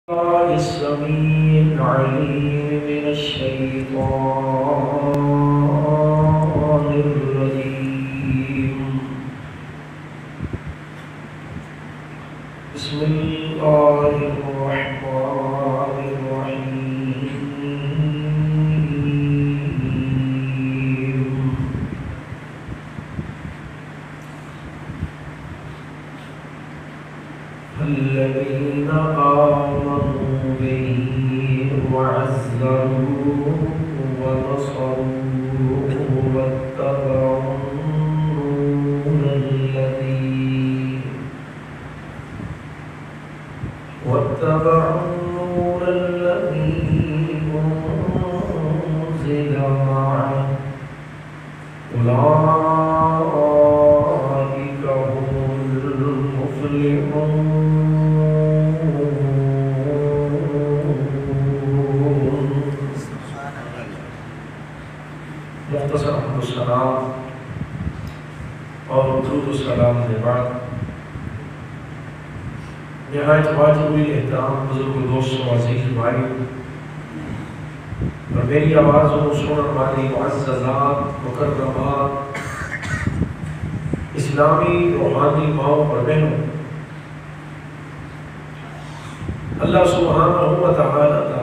السميع العليم من الشيطان الرجيم. بسم الله الرحمن الرحيم. الذين آمنوا به وعزروه ونصروه واتبعوا النور الذي أنزل معه أولئك هم المفلحون. مختصر حمد السلام اور درود السلام کے بعد نہایت واجب الاحترام بزرگ دوست و عزیز بھائی اور میری آواز کو سننے والی معززات مکرمات اسلامی روحانی ماؤں اور بہنوں، اللہ سبحانہ و تعالی کا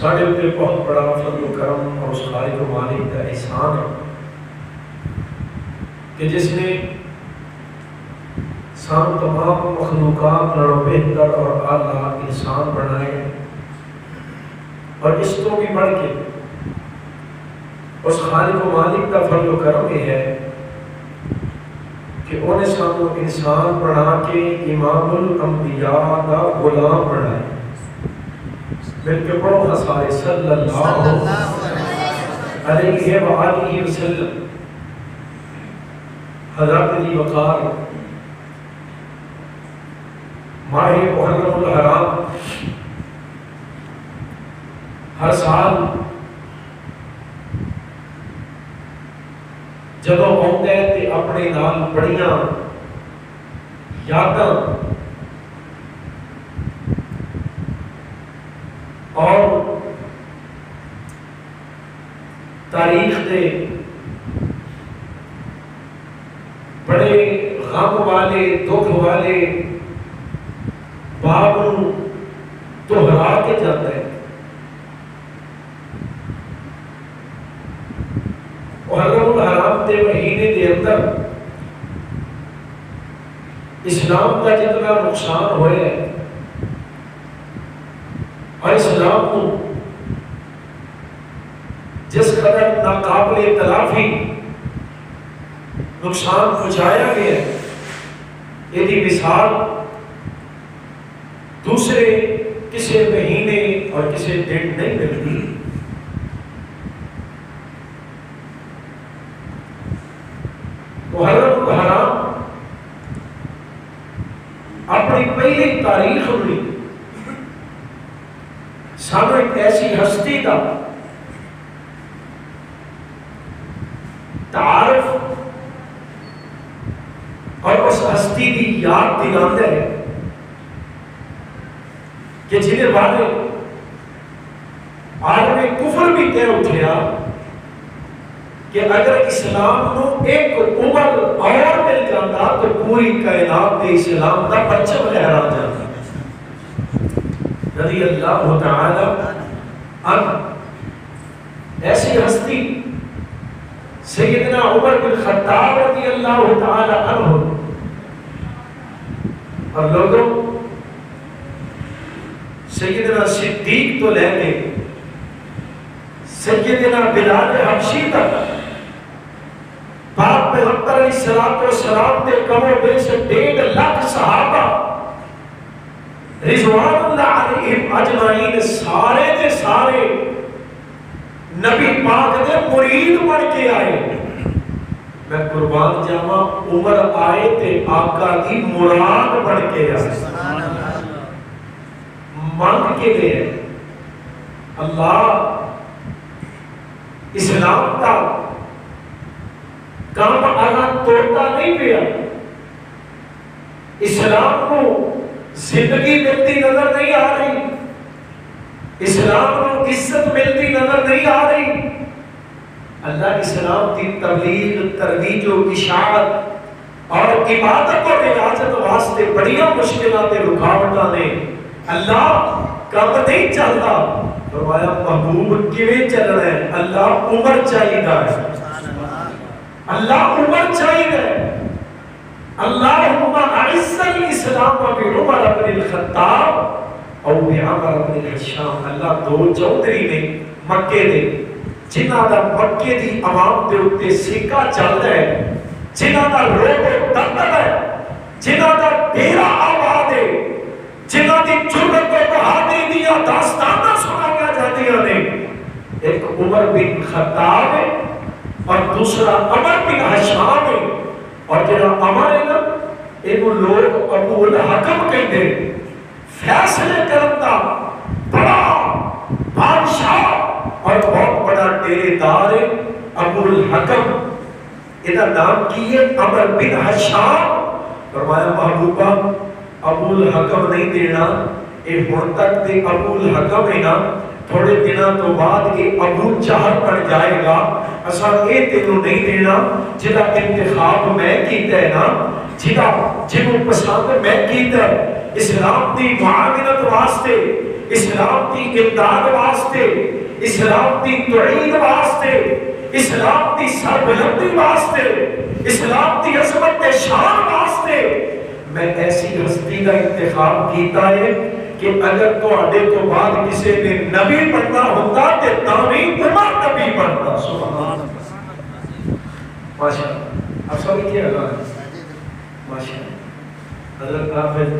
ساڑھے اوپر بہت بڑا فضل و کرم اور اس خالق و مالک کا احسان ہے کہ جس نے سام تمام مخلوقات نر و بہتر اور اعلیٰ انسان بنائے، اور اس تو بھی بڑھ کے اس خالق و مالک کا فضل و کرم یہ ہے کہ انہیں سانو انسان بنا کے امام الانبیاء کا غلام بنائے. مل کے پڑھو سارے صلی اللہ علیہ وآلہ وسلم. حضرت جی وقار ماہ محرم الحرام ہر سال جب آتے تے اپنے نال بڑیاں یاداں اور تاریخ دے بڑے غم والے دکھ والے باب دہرا کے جاتا ہے. محرم الحرام کے مہینے کے اندر اسلام کا جتنا نقصان ہوئے ہے اور اسلام کو جس قدر ناقابل تلافی نقصان پہنچایا گیا ہے، یہ مثال دوسرے کسی مہینے اور کسی دن نہیں ملتی. محرم الحرام اپنی پہلی تاریخ میں سانو ایک ایسی ہستی کا تعارف اور اس ہستی کی یاد دلاتا ہے کہ جنہیں بارے عالم کفر بھی کہہ اٹھیا کہ اگر اسلام کو ایک عمر اور مل جاتا تو پوری کائنات کے اسلام کا پرچم لہرا جاتا. رضی اللہ تعالی عنہ ایسی ہستی سیدنا عمر بن خطاب رضی اللہ تعالی عنہ اور لوگوں سیدنا صدیق تو لے کے سیدنا بلال حبشی تک باپ پیغمبر علیہ السلام کے کم و بیش 1.5 لاکھ صحابہ رضوان اللہ علیہم اجمعین سارے دے سارے نبی پاک دے مرید بن کے آئے. میں قربان جاواں عمر آئے تے آقا دی مراد بن کے آئے، مانگ کے لئے اللہ اسلام کا کام آگا توڑتا نہیں پیا. اسلام کو زندگی ملتی نظر نہیں آ رہی، اسلام کو عزت ملتی نظر نہیں آ رہی۔ اللہ اسلام کی تبلیغ، ترویج و اشاعت اور عبادت و ریاضت واسطے بڑیاں مشکلات رکاوٹاں نے، اللہ کم نہیں چلتا۔ فرمایا محبوب کیویں چلنا ہے؟ اللہ عمر چاہیے ہے، اللہ عمر چاہیے۔ اللہم اعز الاسلام بعمر بن الخطاب او بعمر بن الحشام۔ اللہ دو چودھری نے مکے دے، جنہاں دا مکے دی عوام دے اتے سکہ چلتا ہے، جنہاں دا روب و دندل ہے، جنہاں دا ڈیرا آباد ہے، جنہاں دی جرت و بہادری دیا داستانہ سنایا جاندیاں نے۔ ایک عمر بن خطاب ہے اور دوسرا عمر بن حشام ہے، اور جنہاں عمر ہے نا انہوں لوگ ابو الحکم کہتے ہیں، فیصلے کرتا بڑا بادشاہ اور بہت بڑا ڈیرے دار ہے ابو الحکم۔ انہاں نام کیے عمر بن حشام۔ فرمایا محبوبہ ابو الحکم نہیں دینا، اے ہن تک دے ابو الحکم ہے نا، تھوڑے دنوں تو بعد یہ ابو جہل بن جائے گا، اساں اے تینوں نہیں دینا جدا انتخاب میں کیتا ہے نا، جدا جنوں پسند میں کیتا ہے، اسلام دی معاونت واسطے، اسلام دی امداد واسطے، اسلام دی توحید واسطے، اسلام دی سربلندی واسطے، اسلام دی عظمت شان واسطے میں ایسی ہستی کا انتخاب کیتا ہے کہ اگر تو آڈے تو بعد کسی نے نبی بننا ہوتا تو تاوی عمر نبی بنتا۔ سبحان ماشاءاللہ۔ آپ سب کیا ہے ماشاءاللہ۔ حضرت حافظ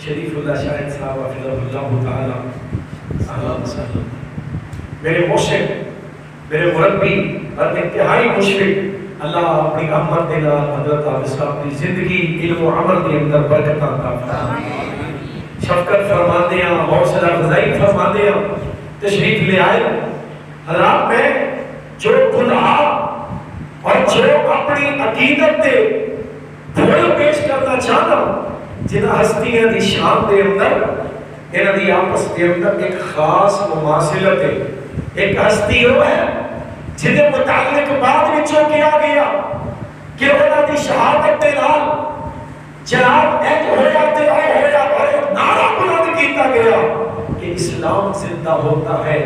شریف اللہ شاہد صاحب حفظہ اللہ تعالی اہلا وسہلا، میرے مرشد، میرے مربی اور انتہائی مشفق، اللہ اپنی رحمت دینا حضرت حافظ صاحب کی زندگی علم و عمل کے اندر برکت عطا فرمائے، شفقت فرماتے ہیں، حوصلہ افزائی فرماتے ہیں، تشریف لے آئے۔ حضرات میں جو خدا اور جو اپنی عقیدت دے پھول پیش کرنا چاہتا جنہاں ہستیاں دی شان دے اندر، انہاں دی آپس دے اندر ایک خاص مماثلت ہے۔ ایک ہستی وہ ہے جنہیں متعلق بعد وچوں کیا گیا کہ انہاں دی شہادت دے نال جناب ایک ہویا تے ہویا اور ایک نعرہ بلند کیتا گیا کہ اسلام زندہ ہوتا ہے۔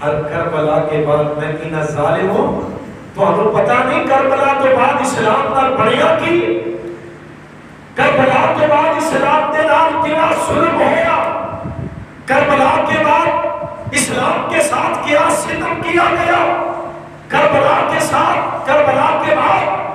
ہر کربلا کے بعد میں کینا ظالم ہوں تو ہمیں پتہ نہیں کربلا تو بعد اسلام نال بڑھیا کی، کربلا کے بعد اسلام دے نال کیا ظلم ہویا، کربلا کے بعد اسلام کے ساتھ کیا ستم کیا گیا، کربلا کے ساتھ، کربلا کے بعد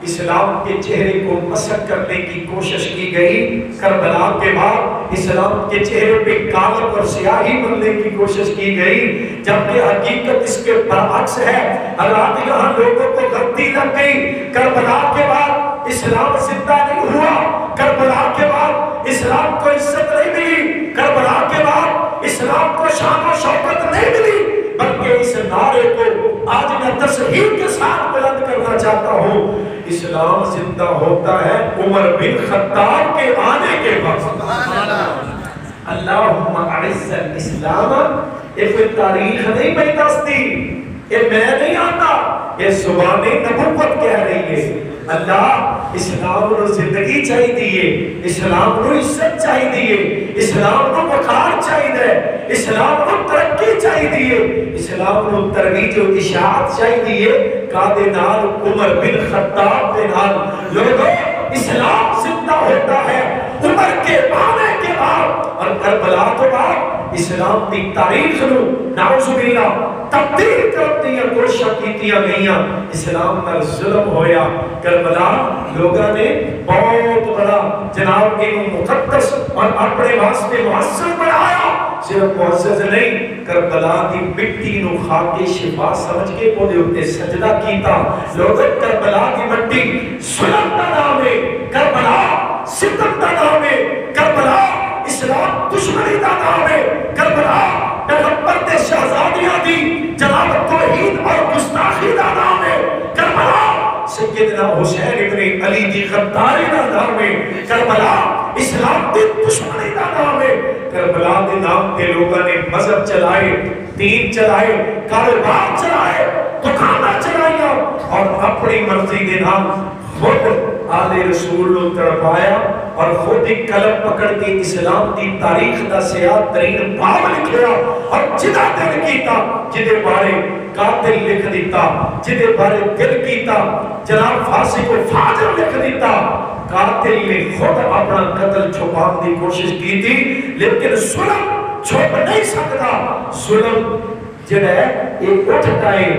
اسلام کے چہرے کو مسخ کرنے کی کوشش کی گئی، کربلا کے بعد اسلام کے چہرے پہ کالک اور سیاہی بننے کی کوشش کی گئی، جبکہ حقیقت اس کے برعکس ہے۔ اللہ یہاں لوگوں کو غلطی لگ گئی، کربلا کے بعد اسلام زندہ نہیں ہوا، کربلا کے بعد اسلام کو عزت نہیں ملی، کربلا کے بعد اسلام کو شان و شوکت نہیں ملی، بلکہ اس نعرے کو آج میں تصحیح کے ساتھ بلند کرنا چاہتا ہوں، اسلام زندہ ہوتا ہے عمر بن خطاب کے آنے کے بعد۔ اللہم اعز الاسلام، یہ کوئی تاریخ نہیں میں دستی، یہ میں نہیں آتا، یہ زبان نبوت کہہ رہی ہے۔ اللہ اسلام کو زندگی چاہی دیئے، اسلام کو عزت چاہی دیئے، اسلام کو وقار چاہی دے، اسلام کو ترقی چاہی دیئے، اسلام کو ترویج و اشاعت چاہی دیئے۔ قادِ نال عمر بن خطاب کے نال لوگوں اسلام زندہ ہوتا ہے عمر کے آنے کے بعد، اور کربلا کے بعد اسلام کی تاریخ نو نعوذ باللہ تبدیل کرتی ہیں، کوشش کیتیاں گئیاں، اسلام پر ظلم ہویا۔ کربلا لوگوں نے بہت بڑا جناب ایک مقدس اور اپنے واسطے معزز بنایا، صرف معزز نہیں، کربلا کی مٹی نو خاک شفا سمجھ کے وہ دیوتے سجدہ کیتا۔ لوگوں کربلا کی مٹی ظلم دا نام ہے، کربلا ستم دا نام ہے، کربلا اسلام دشمنی دا نام ہے، کربلا پیغمبر دے شہزادیاں دی جناب توحید اور گستاخی دا نام ہے، کربلا سیدنا حسین ابن علی دی غداری دا نام ہے، کربلا اسلام دی دشمنی دا نام ہے. کربلا دے نام تے لوگوں نے مذہب چلائے, دین چلائے, کاروبار چلائے, دکاناں چلائیاں اور اپنی مرضی دے نام خود آل رسول کو تڑپایا اور خود ایک قلم پکڑ کے اسلام کی تاریخ کا سیاہ ترین باب لکھیا اور جدا دل کیتا, جدے بارے قاتل لکھ دیتا, جدے بارے دل کیتا جناب فاسق و فاجر لکھ دیتا. قاتل نے خود اپنا قتل چھپان دی کوشش کی تھی, لیکن ظلم چھپ نہیں سکتا. ظلم جڑا ہے یہ اٹھتا ہے,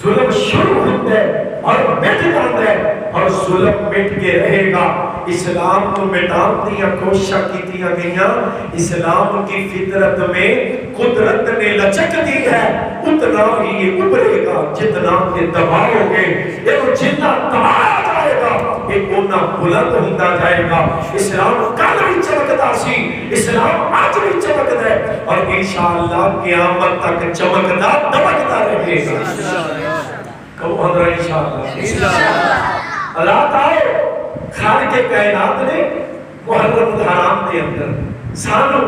ظلم شروع ہوتا ہے اور مٹ جاتا ہے اور ظلم مٹ کے رہے گا. اسلام کو مٹان دیا کوششاں کیتیاں گئیاں. اسلام کی فطرت میں قدرت نے لچک دی ہے, اتنا ہی یہ ابھرے گا جتنا کہ دباؤ گے. یہ جتنا دبایا جائے گا یہ اتنا بلند ہوتا جائے گا. اسلام کل بھی چمکتا سی, اسلام آج بھی چمکتا ہے اور انشاءاللہ قیامت تک چمکتا دمکتا رہے گا. کہو حضرت انشاءاللہ. اللہ تعالی خالق کائنات نے محرم الحرام کے اندر سانو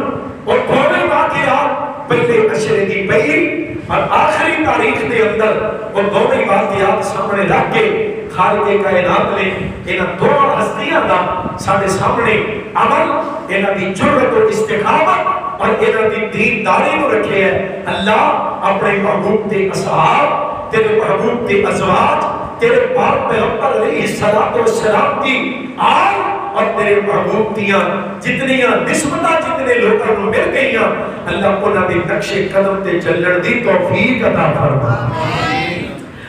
اور دونوں واقعات پہلے عشرے کی پہلی اور آخری تاریخ کے اندر اور دونوں واقعات سامنے رکھ کے خالق کائنات نے انہاں دونوں ہستیاں دا سارے سامنے عمل, انہاں دی جرأت و استقامت اور انہاں دی دینداری کو رکھے ہے. اللہ اپنے محبوب کے اصحاب, تیرے محبوب کے ازواج, تیرے پاک پیغمبر علیہ السلام کی آل اور تیرے محبوب دیاں جتنیاں نسبتاں جتنے لوگوں کو مل گئیاں, اللہ انہاں دے نقش قدم تے چلن دی توفیق عطا فرما.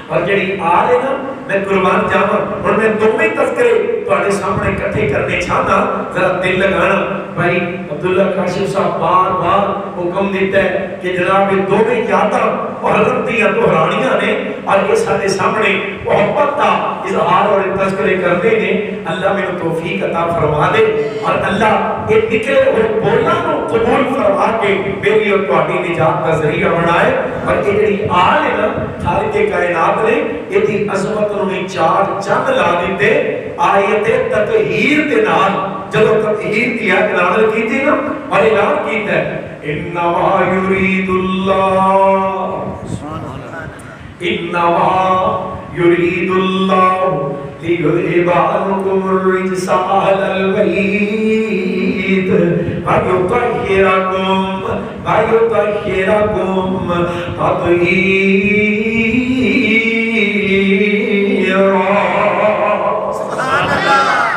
اور جڑی آل ہے نا, میں قربان جاواں اور میں دوویں تذکرے تواڈے سامنے اکٹھے کرنے چاہنا, ذرا دل لگانا. بھائی عبداللہ کاشف صاحب بار بار حکم دیتا ہے کہ جناب یہ دوویں یاداں محرم دیاں دہرانیاں نے اور یہ سارے سامنے محبت کا اظہار اور تذکرے کرنے نے. اللہ میں توفیق عطا فرما دے اور اللہ یہ نکلے ہوئے بولنا کو قبول فرما کے میری اور تواڈی نجات کا ذریعہ بنائے. اور یہ جڑی آل ہے نا, خالق کائنات نے یہ دی عظمت انہوں چار چند لا دیتے آیت تطہیر کے نال. جب تطہیر کی آیت نازل کی تھی نا اور اعلان کیتا ہے انما یرید اللہ, انما یرید اللہ لیذہب عنکم الرجس اہل البیت ویطہرکم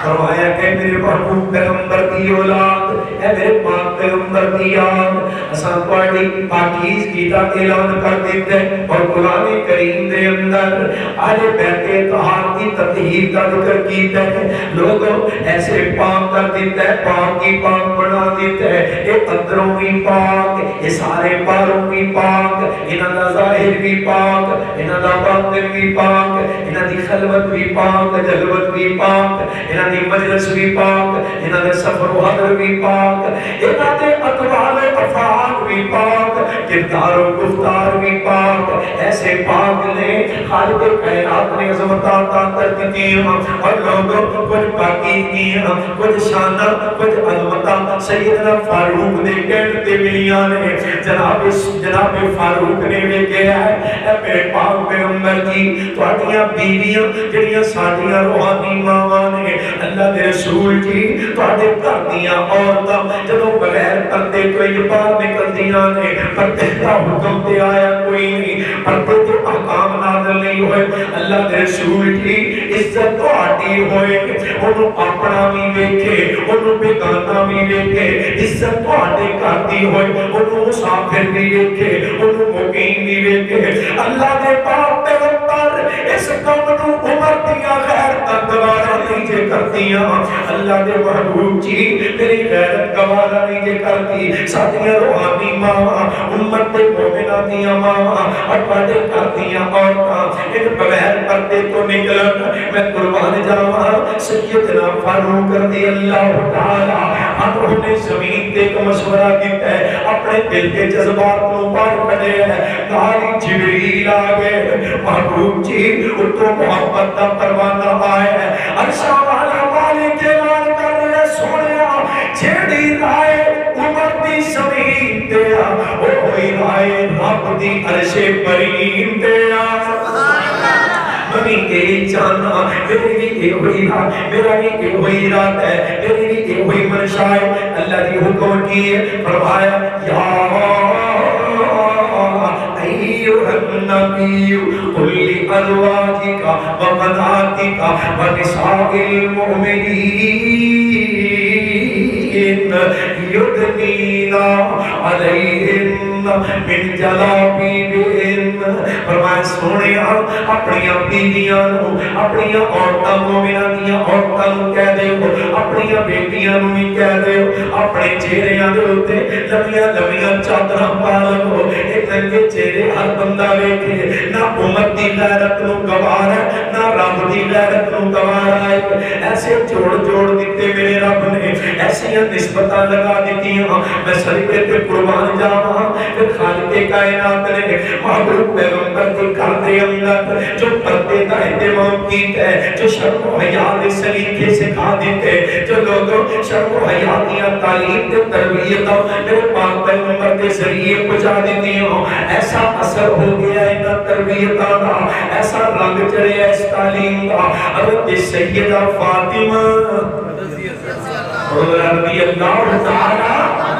فرمایا کہ میرے محبوب پیغمبر کی اولاد, اے میرے پاک پیغمبر کی یاد, اساں تواڈی پاکیزگی دا اعلان کر دیتے اور قرآن کریم دے اندر اہل بیت طہار کی تطہیر کا ذکر کیتا ہے. لوگوں ایسے پاک کر دیتا ہے, پاک کی پاک بنا دیتا ہے. یہ اندروں بھی پاک, یہ سارے پاروں بھی پاک, انہاں دا ظاہر بھی پاک, انہاں دا باطن بھی پاک, انہاں دی خلوت بھی پاک, جلوت بھی پاک, انہاں دی مجلس بھی پاک, انہاں دے سفر و حضر بھی پاک, انہاں دے اقوال و افعال بھی پاک, کردار و گفتار بھی پاک. ایسے پاک نے خالق کائنات نے عظمتاں عطا کر دی اور لوگوں کچھ پاکیزگیاں, کچھ شاناں, کچھ عظمتاں سیدنا فاروق نے کہتے ملیاں نے. جناب فاروق نے ویکھیا ہے اے میرے پاک پیغمبر جی تواڈیاں بیویاں جڑیاں ساڈیاں روحانی ماواں نے, اللہ دے رسول جی تواڈے گھر دیاں عورتاں جدوں بغیر پردے تو باہر نکلدیاں نے, پردے دا حکم تے آیا کوئی نہیں, پردے تے احکام نازل نہیں ہوئے. اللہ دے رسول جی عزت تواڈی ہوئے, اونوں اپنا بھی ویکھے, اونوں بیگانہ بھی ویکھے, عزت تواڈے گھر دی ہوئے, اونوں مسافر بھی ویکھے, اونوں مقیم بھی ویکھے. اللہ دے پاک پیغمبر اس قوم نو عمر دیاں خیر تک گوارا نہیں جے کردیاں. اللہ دے محبوب جی میری غیرت گوارا نہیں جے کردی. ساتھیاں روحانی ماں امت دے مومنہ دیاں ماں اور پردے کردیاں عورتاں ان بغیر پردے تو نکلن. میں قربان جاواں سیدنا فاروق رضی اللہ تعالی عنہ نے زمین تے ایک مشورہ کیتا ہے, اپنے دل کے جذبات کو باہر کڈے ہے. نال جبریل آ گئے, محبوب جی اتوں محبت دا پروانہ آیا ہے. عرشاں والا مالک اعلان کر رہے سونیا دی عرش برین تے میں بھی چاہنا میری بھی یہ ہوئی رات میرا بھی یہ ہوئی رات ہے میری بھی یہ ہوئی منشا ہے اللہ نے حکم کیے فرمایا یا ایھا النبی قل لازواجک وبناتک ونساء المؤمنین یدنین علیہن من جلابیبہن فرمایا سونیا اپنی بیویاں نو اپنی عورتاں مومناں دیاں عورتاں نو کہہ دیو اپنی بیٹیاں نو بھی کہہ دیو اپنے چہریاں دے اوتے لمیاں لمیاں چادراں پا لو اے ننگے چہرے ہر بندہ ویکھے نہ امت دی غیرت نو گوار ہے نہ رب دی غیرت نو گوار ہے ایسے جوڑ جوڑ دیتے میرے رب نے ایسیاں نسبتاں لگا دیتیاں میں سجدے تے قربان جاواں کہ خالق کائنات نے محبوب پیغمبر کے گھر دے اندر جو پردے کا اہتمام کیتا ہے جو شرم و حیا دے سلیقے سکھا دیتے جو لوگوں شرم و حیا کی تعلیم تے تربیت میرے پاک پیغمبر کے ذریعے پہنچا دیتی ہوں ایسا اثر ہو گیا ہے نہ تربیت کا ایسا رنگ چڑھے اس تعلیم کا حضرت سیدہ فاطمہ رضی اللہ تعالی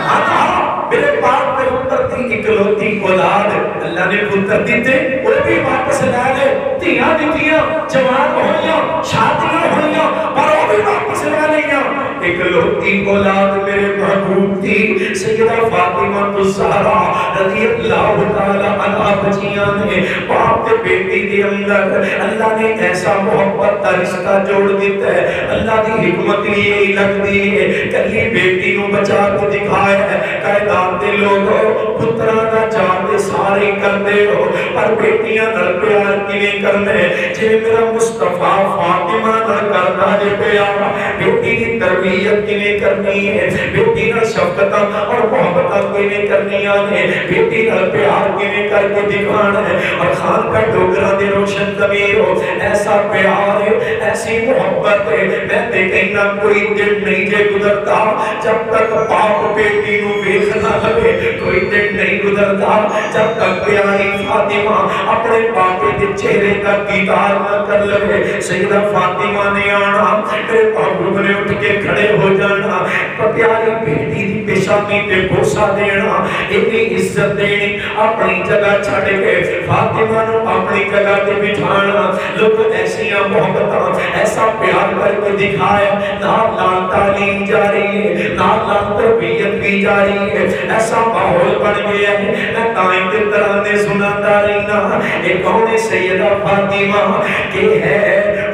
عنہا میرے پاک پیغمبر کی اکلوتی اولاد اللہ نے پتر دیتے وہ بھی واپس لے لے تیاں دیتیاں جوان ہوئیاں شادیاں ہوئیاں پر وہ بھی واپس لے لیا اکلوتی اولاد میرے محبوب تھی سیدہ فاطمہ الزہرا رضی اللہ تعالی عنہا بچیاں نے باپ تے بیٹی کے اندر اللہ نے ایسا محبت کا رشتہ جوڑ دیتا ہے اللہ کی حکمت یہ لگتی ہے کلی بیٹی نو بچا کے دکھایا ہے کائنات دے لوگوں پتران کا چاہتے سارے کرتے ہو پر بیٹیاں نال پیار کیویں کرنے جے میرا مصطفیٰ فاطمہ نال کرنا جے پیار بیٹی کی تربیت کیویں کرنی ہے بیٹی نال شفقت اور محبت کیویں کرنی ہے بیٹی نال پیار کیویں کر کے دکھانا ہے اور خان کا ڈوگرا دے روشن ضمیر ہو ایسا پیار ہے ایسی محبت ہے میں تے کہنا کوئی دن نہیں جے گزرتا جب تک باپ بیٹی نو ویکھنا لگے کوئی دن نہیں گزرتا جب تک پیاری فاطمہ اپنے باپے کے چہرے کا دیدار نہ کر لگے سیدہ فاطمہ نے آنا میرے محبوب نے اٹھ کے کھڑے ہو جانا پیاری بیٹی دی پیشانی پہ بوسہ دینا اتنی عزت دینی اپنی جگہ چھڑ کے فاطمہ نو اپنی جگہ تے بٹھانا لوگ ایسیاں محبتاں ایسا پیار کر کے دکھایا نال نال تعلیم جاری ہے نال نال تربیت بھی جاری ہے ایسا ماحول بن گیا ہے میں تائیں کے ترانے سناتا رہنا ایک کون سیدہ فاطمہ کہ ہے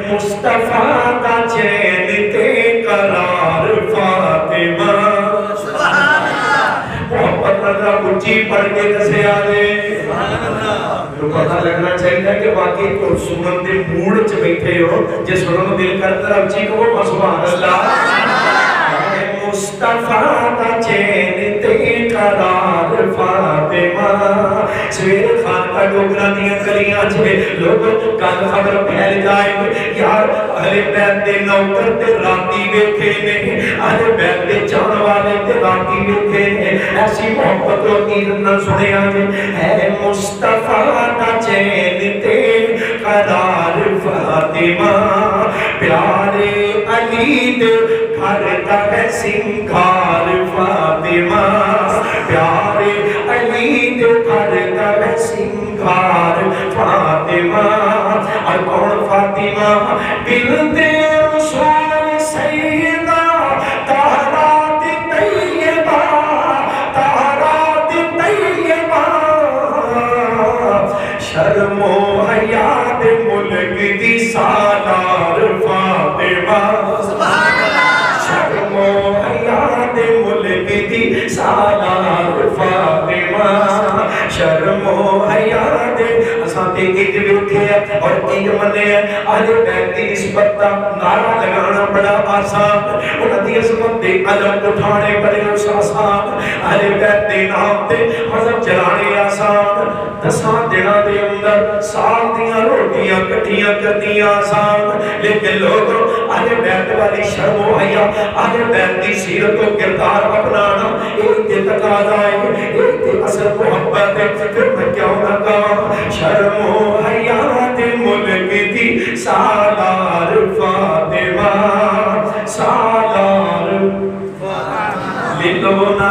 مصطفیٰ کا چین تے قرار فاطمہ محبت رضا اچھی پڑھ کے دسے آجے تو پتہ لگنا چاہیے کہ واقعی کو سنن دے موڑ چ بیٹھے ہو جے سنن دل کرتا اچھی کو وہ سبحان اللہ مصطفیٰ کا چین تے قرار فاطمہ سویر خان کا ڈوگرا دیا گلیاں چھے لوگ کل خبر پھیل جائے یار اہل بیت دے نوکر تے راتی ویکھے نے اہل بیت دے جان والے تے راتی ویکھے نے ایسی محبت و عید نہ سنے آجے ہے مصطفیٰ کا چین تے قرار فاطمہ پیارے علی دے گھر کا ہے سنگھار فاطمہ پیارے علی دے گھر کا ہے سنگھار فاطمہ اور کون فاطمہ دل دے رسول سیدہ طہرات طیبہ شرم و حیا دے ملک دی سالار فاطمہ شرم و حیا دے ملک دی سالار فاطمہ شرم و حیا دے اساں تے اج ویکھے اور اج منے اہل بیت دی نسبت دا نعرہ لگانا بڑا آسان انہاں دی عظمت دے علم اٹھانے بڑے آسان اہل بیت دے نام تے مذہب چلانے آسان دساں دناں دے اندر سال دیاں روٹیاں کٹھیاں کرنیاں آسان لیکن لوگ اہل بیت والی شرم و حیا اہل بیت دی سیرت و کردار اپنانا ایک تے تقاضا ہے ایک تے اصل محبت پھر میں کیوں نہ کہا شرم و حیات ملک دی سالار فاطمہ سالار للونا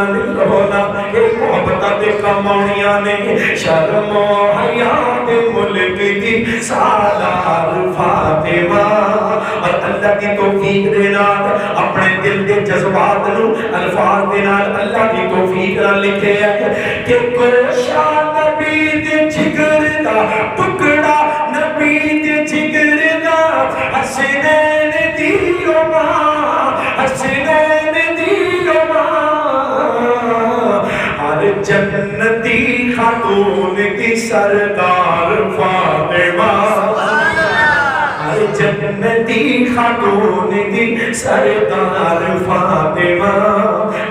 ایک محبتہ دے کمانیاں نے شرم و حیات ملک دی سالار فاطمہ اور اللہ کی توفیق دینا اپنے دل کے جذبات نو الفاظ دینا اللہ کی توفیق نہ لکھے کہ گوشہ نبی دے جگر دا ٹکڑا نبی دے جگر دا حسنین دیو ماں حسنین دیو ماں ہر جنتی خاتون کی سردار فاطمہ جنتی خاتون دی سردار فاطمہ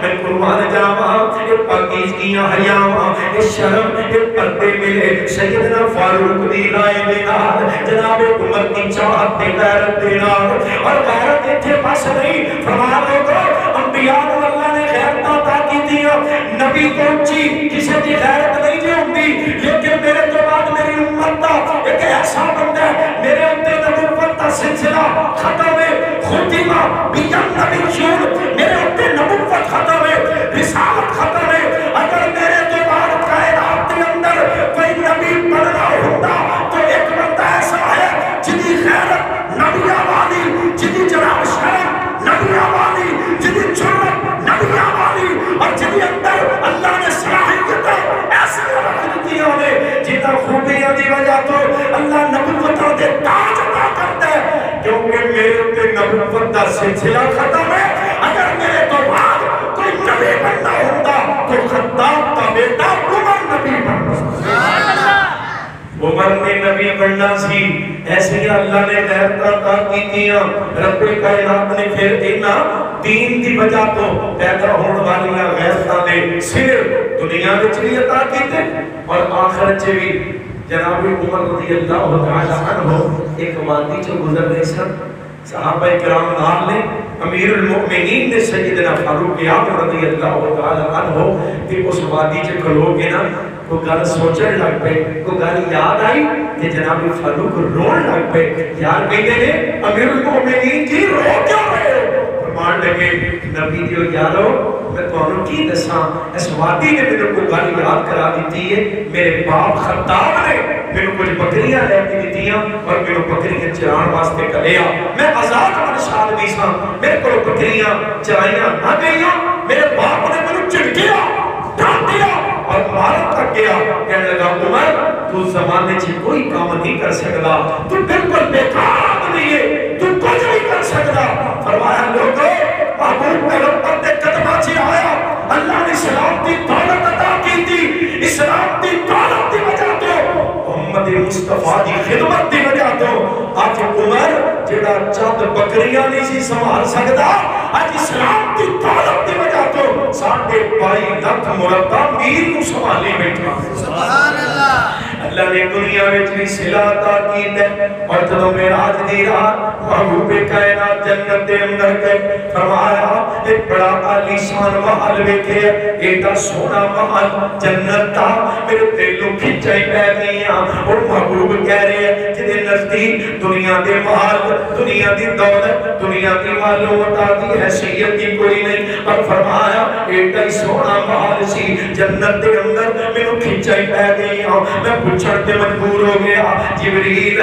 میں قربان جاواں اے پاکیزگیاں حیاواں اے شرم اے پردے ملے سیدنا فاروق دی رائے دے نال جناب عمر کی چاہت دے غیرت دے نال اور غیرت اتھے بس نہیں فرمایا لوگو انبیاء اللہ نے غیرت عطا کی دیا نبی کو اونچی کسی دی غیرت نہیں دی ہوندی لیکن میرے تو بعد میری امت دا ایک ایسا بندہ ہے میرے اندر نبوت دا سلسلہ ختم ہے ختمہ بیان نبی شور میرے اندر نبوت ختم ہے رسالت ختم ہے اگر میرے تو بعد کائنات کے اندر کوئی نبی بننا ہوتا تو ایک بندہ ایسا ہے جنی غیرت نبی والی جنی جناب شرم نبی والی جنی جرت نبی والی اور جنی اندر اللہ نے صلاحیت ایسے رکھ دی انہیں جنہ خوبیاں دی وجہ تو اللہ نبوتوں دے تاج عطا کرتا ہے کیونکہ میرے تے نبوت دا سلسلہ ختم ہے اگر میرے تو بعد کوئی نبی بننا ہوتا تو خطاب کا بیٹا عمر نبی بننا عمر نے نبی بننا سی ایسے اللہ نے غیرت عطا کی دیا رب کائنات نے پھر اینا دین دی وجہ تو پیدا ہونے والیاں غیرتاں دے صرف دنیا وچ بھی عطا کیتے اور آخرت چ بھی جناب عمر رضی اللہ تعالی عنہ ایک وادی چ گزر رہے سن صحابہ کرام نال نے امیر المؤمنین نے سیدنا فاروق اعظم رضی اللہ تعالی عنہ کہ اس وادی چ کھلو کے نا کو گل سوچن لگ پے کو گل یاد آئی کہ جناب فاروق رون لگ پے یار کہتے ہیں امیر المؤمنین جی رو کیوں رہے ہو فرمان لگے نبی دیو یارو میں تمہیں کی دساں اس وادی نے میرے کو گل یاد کرا دیتی ہے میرے باپ خطاب نے میرے کچھ بکریاں لے کے دیتیاں اور میرے بکریاں چران واسطے کلیا میں آزاد منشاد نہیں سا میرے کو بکریاں چرائیاں نہ گئیاں میرے باپ نے میرے چڑکیا ڈھانٹ دیا اور مارت تک گیا کہنے لگا عمر تو زمانے چی کوئی کام نہیں کر سکتا تو بالکل بیکار آدمی ہے تو کچھ نہیں کر سکتا فرمایا لوگو محبوب پیغمبر نے قدمہ چی آیا اللہ نے اسلام دی دولت عطا کی تھی اسلام دی دولت دی وجہ تو محمد مصطفیٰ دی خدمت دی وجہ تو آج عمر جڑا چند بکریاں نہیں سی سنبھال سکتا آج اسلام دی دولت دی وجہ تو ساڑھے 22 لکھ مربع میل کو سنبھالی بیٹھا سبحان اللہ اللہ نے دنیا میں بھی صلہ عطا کی ہے اور جدو معراج دی رات محبوب کائنات جنت دے اندر گئے فرمایا ایک بڑا عالی شان محل ویکھے ایڈا سونا محل جنت تھا میرے دلوں کھچائی پہ گئیاں اور محبوب کہہ رہے ہیں جدے نزدیک دنیا دے محل دنیا دی دولت دنیا دی معلومات دی حیثیت کی کوئی نہیں اور فرمایا ایڈا سونا محل سی جنت دے اندر میرے کھچائی پہ گئیاں میں پوچھتے مجبور ہو گیا جبریل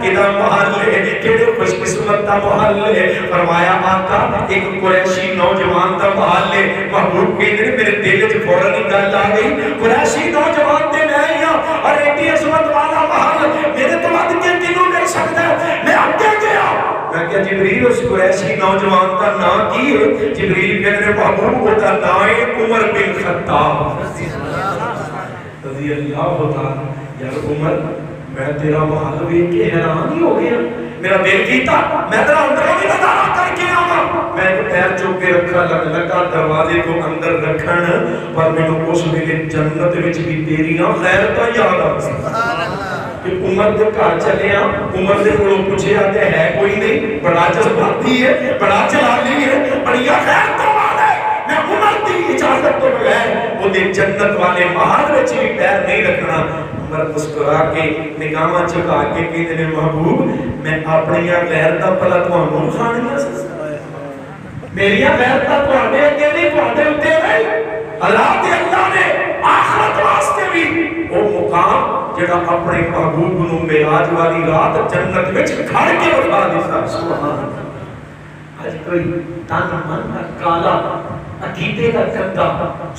کدھا محل ہے کدھے خوش قسمت دا محل ہے فرمایا آقا ایک قریشی نوجوان دا محل ہے محبوب کے دن میرے دل جو فوراں ہی گل آ گئی قریشی نوجوان دے میں آئیاں اور ایڈی عظمت والا محل میرے تو بعد کے کنوں کر سکتا ہے میں آگے گیا میں کہا جبریل اس قریشی نوجوان کا نام کی ہے جبریل کہنے رہے محبوب کا نام عمر بن خطاب رضی اللہ تعالی یار عمر میں تیرا محل بھی کہ حیران ہی ہو گیا میرا دل کیتا میں تیرا اندروں بھی نظارہ کر کے آما میں ایک پیر چوک کے رکھا لگا دروازے کو اندر رکھن پر میں نے اس ویلے جنت وچ بھی تیریاں غیرتاں یاد آ کہ عمر دے گھر چلے آ عمر دے کولوں پوچھیا تے ہے کوئی نہیں بڑا جذباتی ہے بڑا چلالی ہے بڑی غیرتاں والا ہے میں عمر دی اجازت تو بغیر وہ دے جنت والے محل وچ بھی پیر نہیں رکھنا. عمر مسکرا کے نگاہاں چکا کے کہندے نے محبوب میں اپنی غیرتاں بھلا تانوں کھانیاں سی, میری غیرتاں تواڈے اگے نہیں تواڈے اوتے نہیں. اللہ نے آخرت واسطے بھی وہ مقام جڑا اپنے محبوب نو معراج والی رات جنت وچ کھڑ کے اٹھا دیتا. سبحان اللہ. آج کوئی تن من کا کالا, عقیدے کا گندا,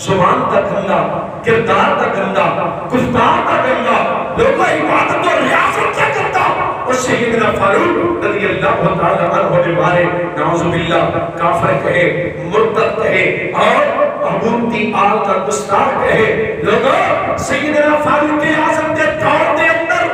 زبان کا گندا, کردار کا گندا, گفتار کا گندا, لوگوں عبادت اور ریاست کا گندا, اور سیدنا فاروق رضی اللہ تعالی عنہ کے بارے نعوذ باللہ کافر کہے, مرتد کہے اور حکومتی آل کا گستاخ کہے. لوگوں سیدنا فاروق اعظم کے دور کے اندر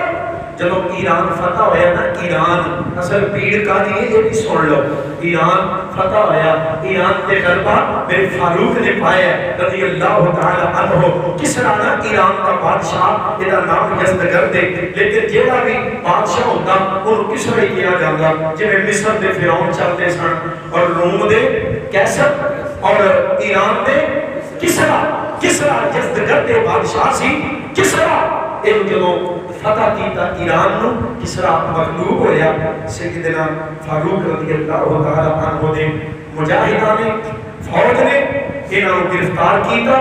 جب ایران فتح ہویا نا, ایران اصل پیڑ کا دیئے یہ بھی سن لو, ایران فتح ہویا, ایران کے غلبہ میرے فاروق نے پایا رضی اللہ تعالی عنہ. کس رانا ایران کا بادشاہ جیدہ نام یزدگر دے, لیکن جیدہ بھی بادشاہ ہوتا اور کس رہی کیا جاندہ جنہیں مصر دے فرعون چلتے سن اور روم دے کیسر اور ایران دے کسرا. کسرا یزدگر دے بادشاہ سی. کسرا ایک جنوں فتح کیتا ایران نو, کسرا مغلوب ہویا. سیدنا فاروق رضی اللہ تعالی عنہ نے مجاہدان نے فوج نے انہوں گرفتار کیتا,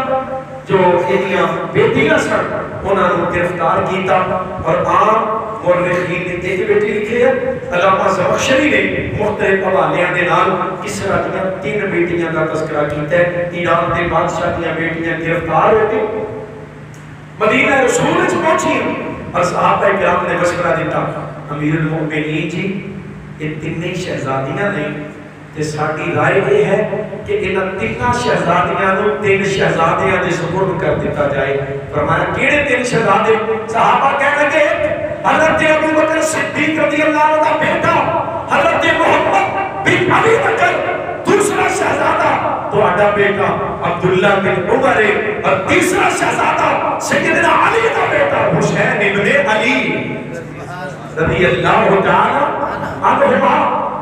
جو انہیاں بیٹیاں سن انہوں نے گرفتار کیتا. اور عام مورخین نے ایک بیٹی لکھے ہے, علامہ زمخشری نے مختلف حوالیاں دے نال کسرا دیا 3 بیٹیاں کا تذکرہ کیتا ہے. ایران دے بادشاہ دیا بیٹیاں گرفتار ہو کے مدینہ رسول وچ پہنچی اور صحابہ کرام نے مشورہ دیتا, امیر المؤمنین جی یہ 3 شہزادیاں نہیں تے ساڈی رائے یہ ہے کہ انہاں 3 شہزادیاں نو 3 شہزادیاں دے سپرد کر دیتا جائے. فرمایا کیڑے 3 شہزادے؟ صحابہ کہنے لگے حضرت ابو بکر صدیق رضی اللہ عنہ کا بیٹا حضرت محمد بن ابی بکر, دوسرا شہزادہ تہاڈا بیٹا عبداللہ بن عمر اور تیسرا شہزادہ سیدنا علی کا بیٹا حسین ابن علی رضی اللہ تعالی عنہما.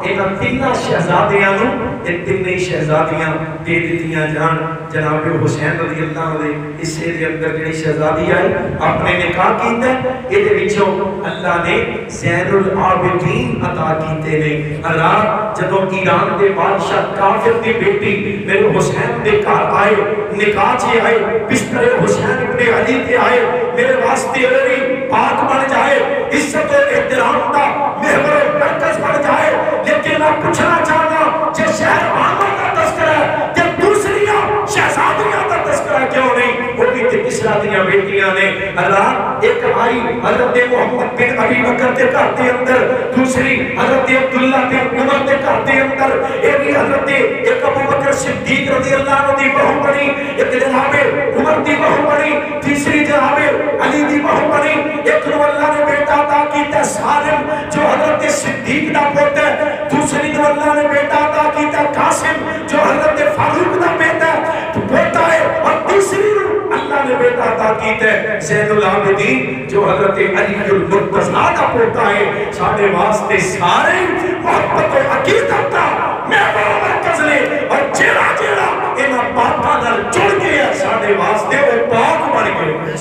اینا 3 شہزادیاں نو یہ 3 شہزادیاں دے دیتیاں جان. جناب حسین رضی اللہ عنہ اسے دے اندر جنہی شہزادی آئی اپنے نکاح کیتا ہے. یہ دے وچوں اللہ نے زین العابدین عطا کیتے نے. رات جدو ایران دے بادشاہ کافر دی بیٹی میرے حسین دے گھر آئے, نکاح چے آئے, بستر حسین ابن علی تے آئے, میرے واسطے علی پاک بن جائے, عزت و احترام دا محور و مرکز بن جائے. لیکن میں پوچھنا چاہنا جے شہر آمن کا تذکرہ ہے کہ دوسریاں شہزادیاں کا تذکرہ کیوں نہیں؟ وہ بھی کسرا دیاں بیٹیاں نے. اللہ ایک آئی حضرت محمد بن ابی بکر کے گھر کے اندر, دوسری حضرت عبداللہ بن عمر کے گھر کے اندر, ایک حضرت ایک ابو بکر صدیق رضی اللہ عنہ دی بہو بنی, ایک جناب عمر دی بہو بنی, تیسری جناب علی دی بہو بنی. ایک نو اللہ نے بیٹا عطا کیتا سالم جو حضرت صدیق دا پوتا ہے, دوسری جو اللہ نے بیٹا عطا کیتا قاسم جو حضرت فاروق دا بیٹا پوتا ہے, اور تیسری اللہ نے بیٹا عطا کیتا ہے زین العابدین جو حضرت علی المرتضیٰ کا پوتا ہے. ساڑھے واسطے سارے محبت و عقیدت کا محور مرکز لے, اور جیڑا جیڑا انہاں پاکاں نال جڑ گیا ساڑھے واسطے وہ پاک بن گئے.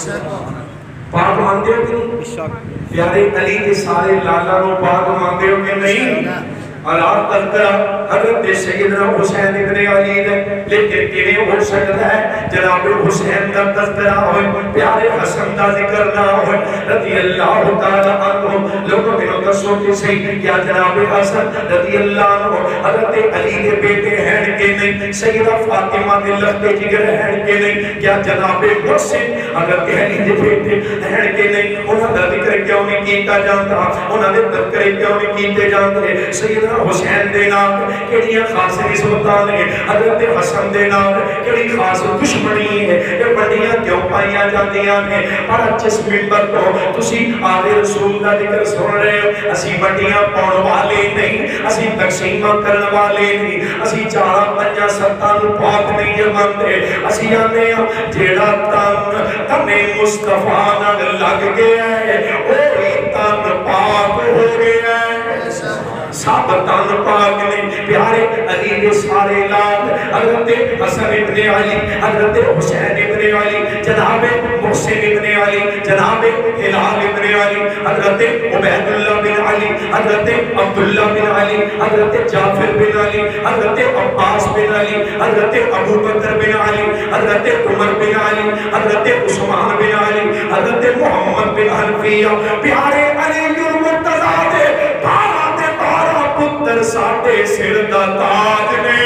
پاک مانتے ہو کہ نہیں؟ پیارے علی کے سارے لالا نو پاک مانتے ہو کہ نہیں؟ اور آپ تذکرہ حضرت سیدنا حسین ابن علی دے, لیکن کیویں ہو سکتا ہے جناب حسین کا تذکرہ ہوئے, پیارے حسن کا ذکر نہ ہوئے رضی اللہ تعالی عنہ. لوگوں نے دسو کہ صحیح کیا جناب حسن رضی اللہ عنہ حضرت علی کے بیٹے ہیں کہ نہیں, سیدہ فاطمہ دے لختے جگر ہیں کہ نہیں, کیا جناب محسن حضرت علی کے بیٹے ہیں کہ نہیں؟ انہاں دا ذکر کیوں نہیں کیتا جاندا, انہاں دے تذکرے کیوں نہیں کیتے جاندے؟ سیدنا حسین دے نام کیڑیاں خاص نسبتاں نے, حضرت حسن دے نام کیڑی خاص دشمنی ہے, یہ بڑیاں کیوں پائیاں جاندیاں نے؟ پر جس منبر تو تسی آل رسول دا ذکر سن رہے ہو, اسی بڑیاں پاؤن والے نہیں, اسی تقسیمہ کرن والے نہیں, اسی 4-5-7 نو پاک نہیں جماندے. اسی آنے جیڑا تمہیں مصطفیٰ نال لگ گیا ہے اوہی تن پاک ہو گیا ہے. سب تن پاک نے. پیارے علی نے سارے لال حضرت حسن ابن علی, حضرت حسین ابن علی جناب محسن ابن علی جناب ہلال ابن علی حضرت عبید اللہ بن علی حضرت عبداللہ بن علی حضرت جعفر بن علی حضرت عباس بن علی حضرت ابو بکر بن علی حضرت عمر بن علی حضرت عثمان بن علی حضرت محمد بن حنفیہ پیارے علی المرتضیٰ دے بارہ پتر ساڈے سر دا تاج نے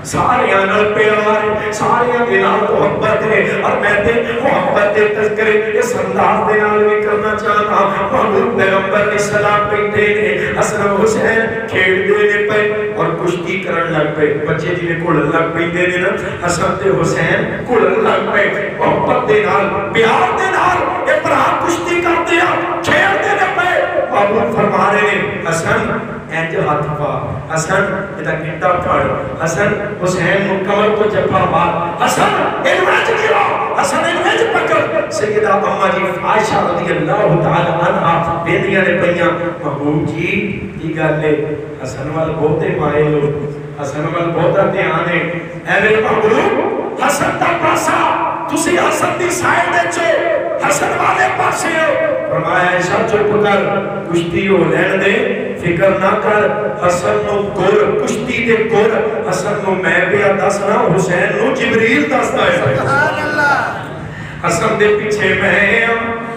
سارے نال پیار سارے دلوں محبت ہے اور میں تے محبت دے تذکرے اس انداز دے نال بھی کرنا چاہتا محمود پیغمبر کے سلام پیتے نے حسن حسین کھیڑ دے پے اور کشتی کرن لگ پے بچے جی نے کھڑن لگ پیندے نے نا حسن تے حسین کھڑن لگ پے محبت دے نال پیار دے نال اے بھرا کشتی کرتے ہیں کھیڑ دے پے محمود فرما رہے ہیں حسن اینج ہاتھ پا حسن یہ گھنٹا پڑ حسن حسین مکمل کو جبا مار حسن انویج گرا حسن انویج پکڑ سیدہ اماں جی عائشہ رضی اللہ تعالی عنہ بیندیاں نے پہیاں محبوب جی کی گل ہے حسن وال بہتے مائے لو حسن وال بہتا دھیان ہے اے میرے محبوب حسن دا پاسا تسی حسن دی سائڈ چو حسن والے پاسے ہو فرمایا عائشہ چپ کر کشتی ہو لین دے فکر نہ کر حسن نو گر کشتی دے گر حسن نو میں بیا دسنا حسین نو جبریل دستا ہے سبحان اللہ حسن دے پیچھے میں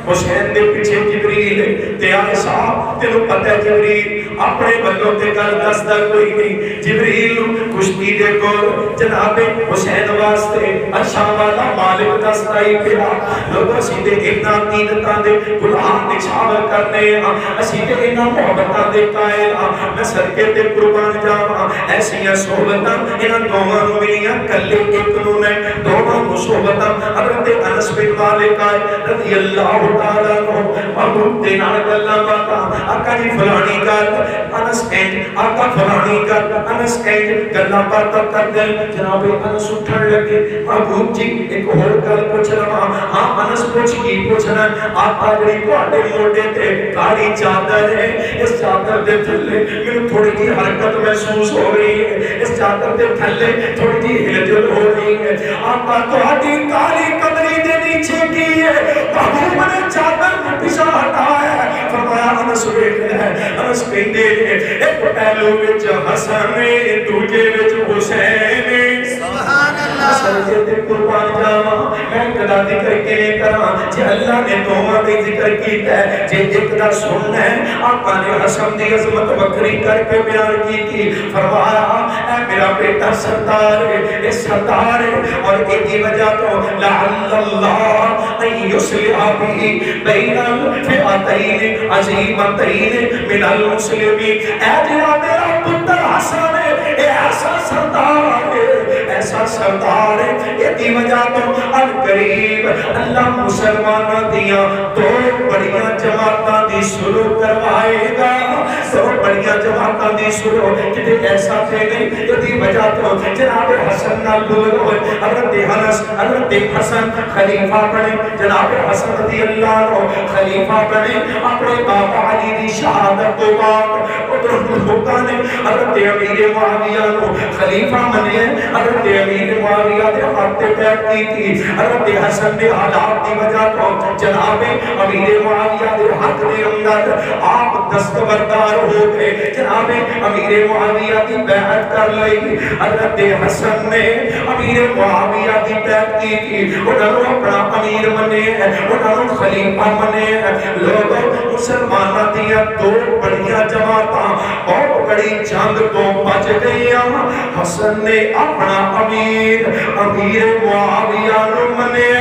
حسین دے پیچھے جبریل تے عائشہ تینوں پتہ ہے جبریل اپنے بندوں تے گل دسدا کوئی نہیں جبریل کشتی دے کول جناب حسین واسطے اچھا والا مالک دسدا ہی پیا لوگ اسی تے اتنا عقیدتاں دے گناہ نچھاور کرنے ہاں اسی تے اتنا محبتاں دے قائل ہاں میں صدقے تے قربان جاواں ایسیاں صحبتاں انہاں دوواں نوں ملیاں کلے ایک نوں نہیں دوواں نوں صحبتاں حضرت انس بن مالک رضی اللہ تعالیٰ عنہ محبوب دے نال گلاں باتاں آقا جی فلانی گل انس اینج آقا فلانی گل انس اینج گلاں باتاں کردے جناب انس اٹھن لگے محبوب جی ایک اور گل پوچھ رہا ہاں انس پوچھ کی پوچھنا آقا جی تواڈے موڈے تے کالی چادر ہے اس چادر دے تھلے مینوں تھوڑی جی حرکت محسوس ہو رہی ہے اس چادر دے تھلے تھوڑی جی ہلچل ہو رہی ہے آقا تواڈی کالی کمری دے نیچے کی ہے محبوب نے چادر پیچھے ہٹایا ہے فرمایا انس ویکھ ہے انس کہندے ایک پہلو وچ حسن دوجے وچ حسین سبحان اللہ حسن تے قربان جاواں میں کدا ذکر کے کراں جے اللہ نے دوواں دے ذکر کیتا ہے جے ایک دا سننا ہے آقا نے حسن دی عظمت وکری کر کے بیان کی تھی فرمایا اے میرا بیٹا سردار ہے اے سردار ہے اور ایدی وجہ تو لعل اللہ ان یصلح به بین الفئتین عظیمتین من المسلمین اے جڑا میرا پتر حسن ہے اے ایسا سردار ہے ایسا سردار ہے ایدی وجہ تو القریب اللہ مسلمانہ دیا دو بڑیاں جماعتاں دی شروع کروائے گا دو بڑیاں جماعتاں دی شروع کتے ایسا تھے نہیں ایدی وجہ تو جناب حسن نال بولو حضرت حسن خلیفہ بنے جناب حسن رضی اللہ عنہ خلیفہ بنے اپنے باپ علی دی شہادت تو بعد ادھر نے حضرت امیر معاویہ کو خلیفہ بنے حضرت امیر معاویہ دے ہاتھ تے بیعت کی تھی حضرت حسن نے حالات دی وجہ تو جناب امیر معاویہ دے ہاتھ دے اندر آپ دستبردار ہو گئے جناب امیر معاویہ دی بیعت کر لئی حضرت حسن نے امیر معاویہ دی بیعت کی تھی انہوں نے اپنا امیر منے انہوں نے خلیفہ منے لوگ مسلمانہ دیا دو بڑیاں جماعتاں اور بڑی جنگ تو بچ گئیاں حسن نے اپنا امیر معاویہ نو منے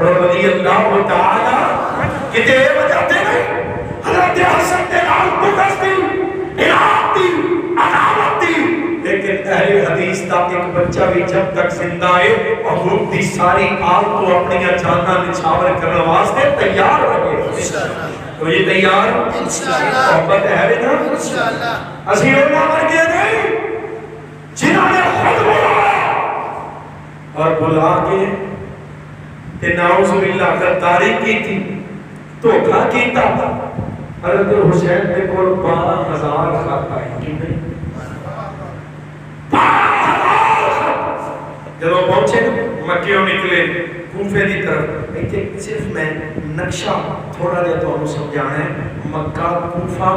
رضی اللہ تعالی کتے وجہ دے نہیں حضرت حسن دے نال بغض دی انعام دی عداوت دی لیکن اہل حدیث دا ایک بچہ بھی جب تک زندہ ہے محبوب دی ساری آل تو اپنی جانہ نچھاور کرنے واسطے تیار رہے تو یہ تیار محبت ہے نا اسی اللہ مر گئے نہیں جنہوں نے خود بلایا اور بلا کے تے نعوذ باللہ غداری کی تھی دھوکا کیتا حضرت حسین نے کول 12,000 خط آئے جب پہنچے مکیوں نکلے کوفے دی طرف. ایتھے صرف میں نقشہ تھوڑا جہا تمہیں سمجھانا ہے. مکہ، کوفہ،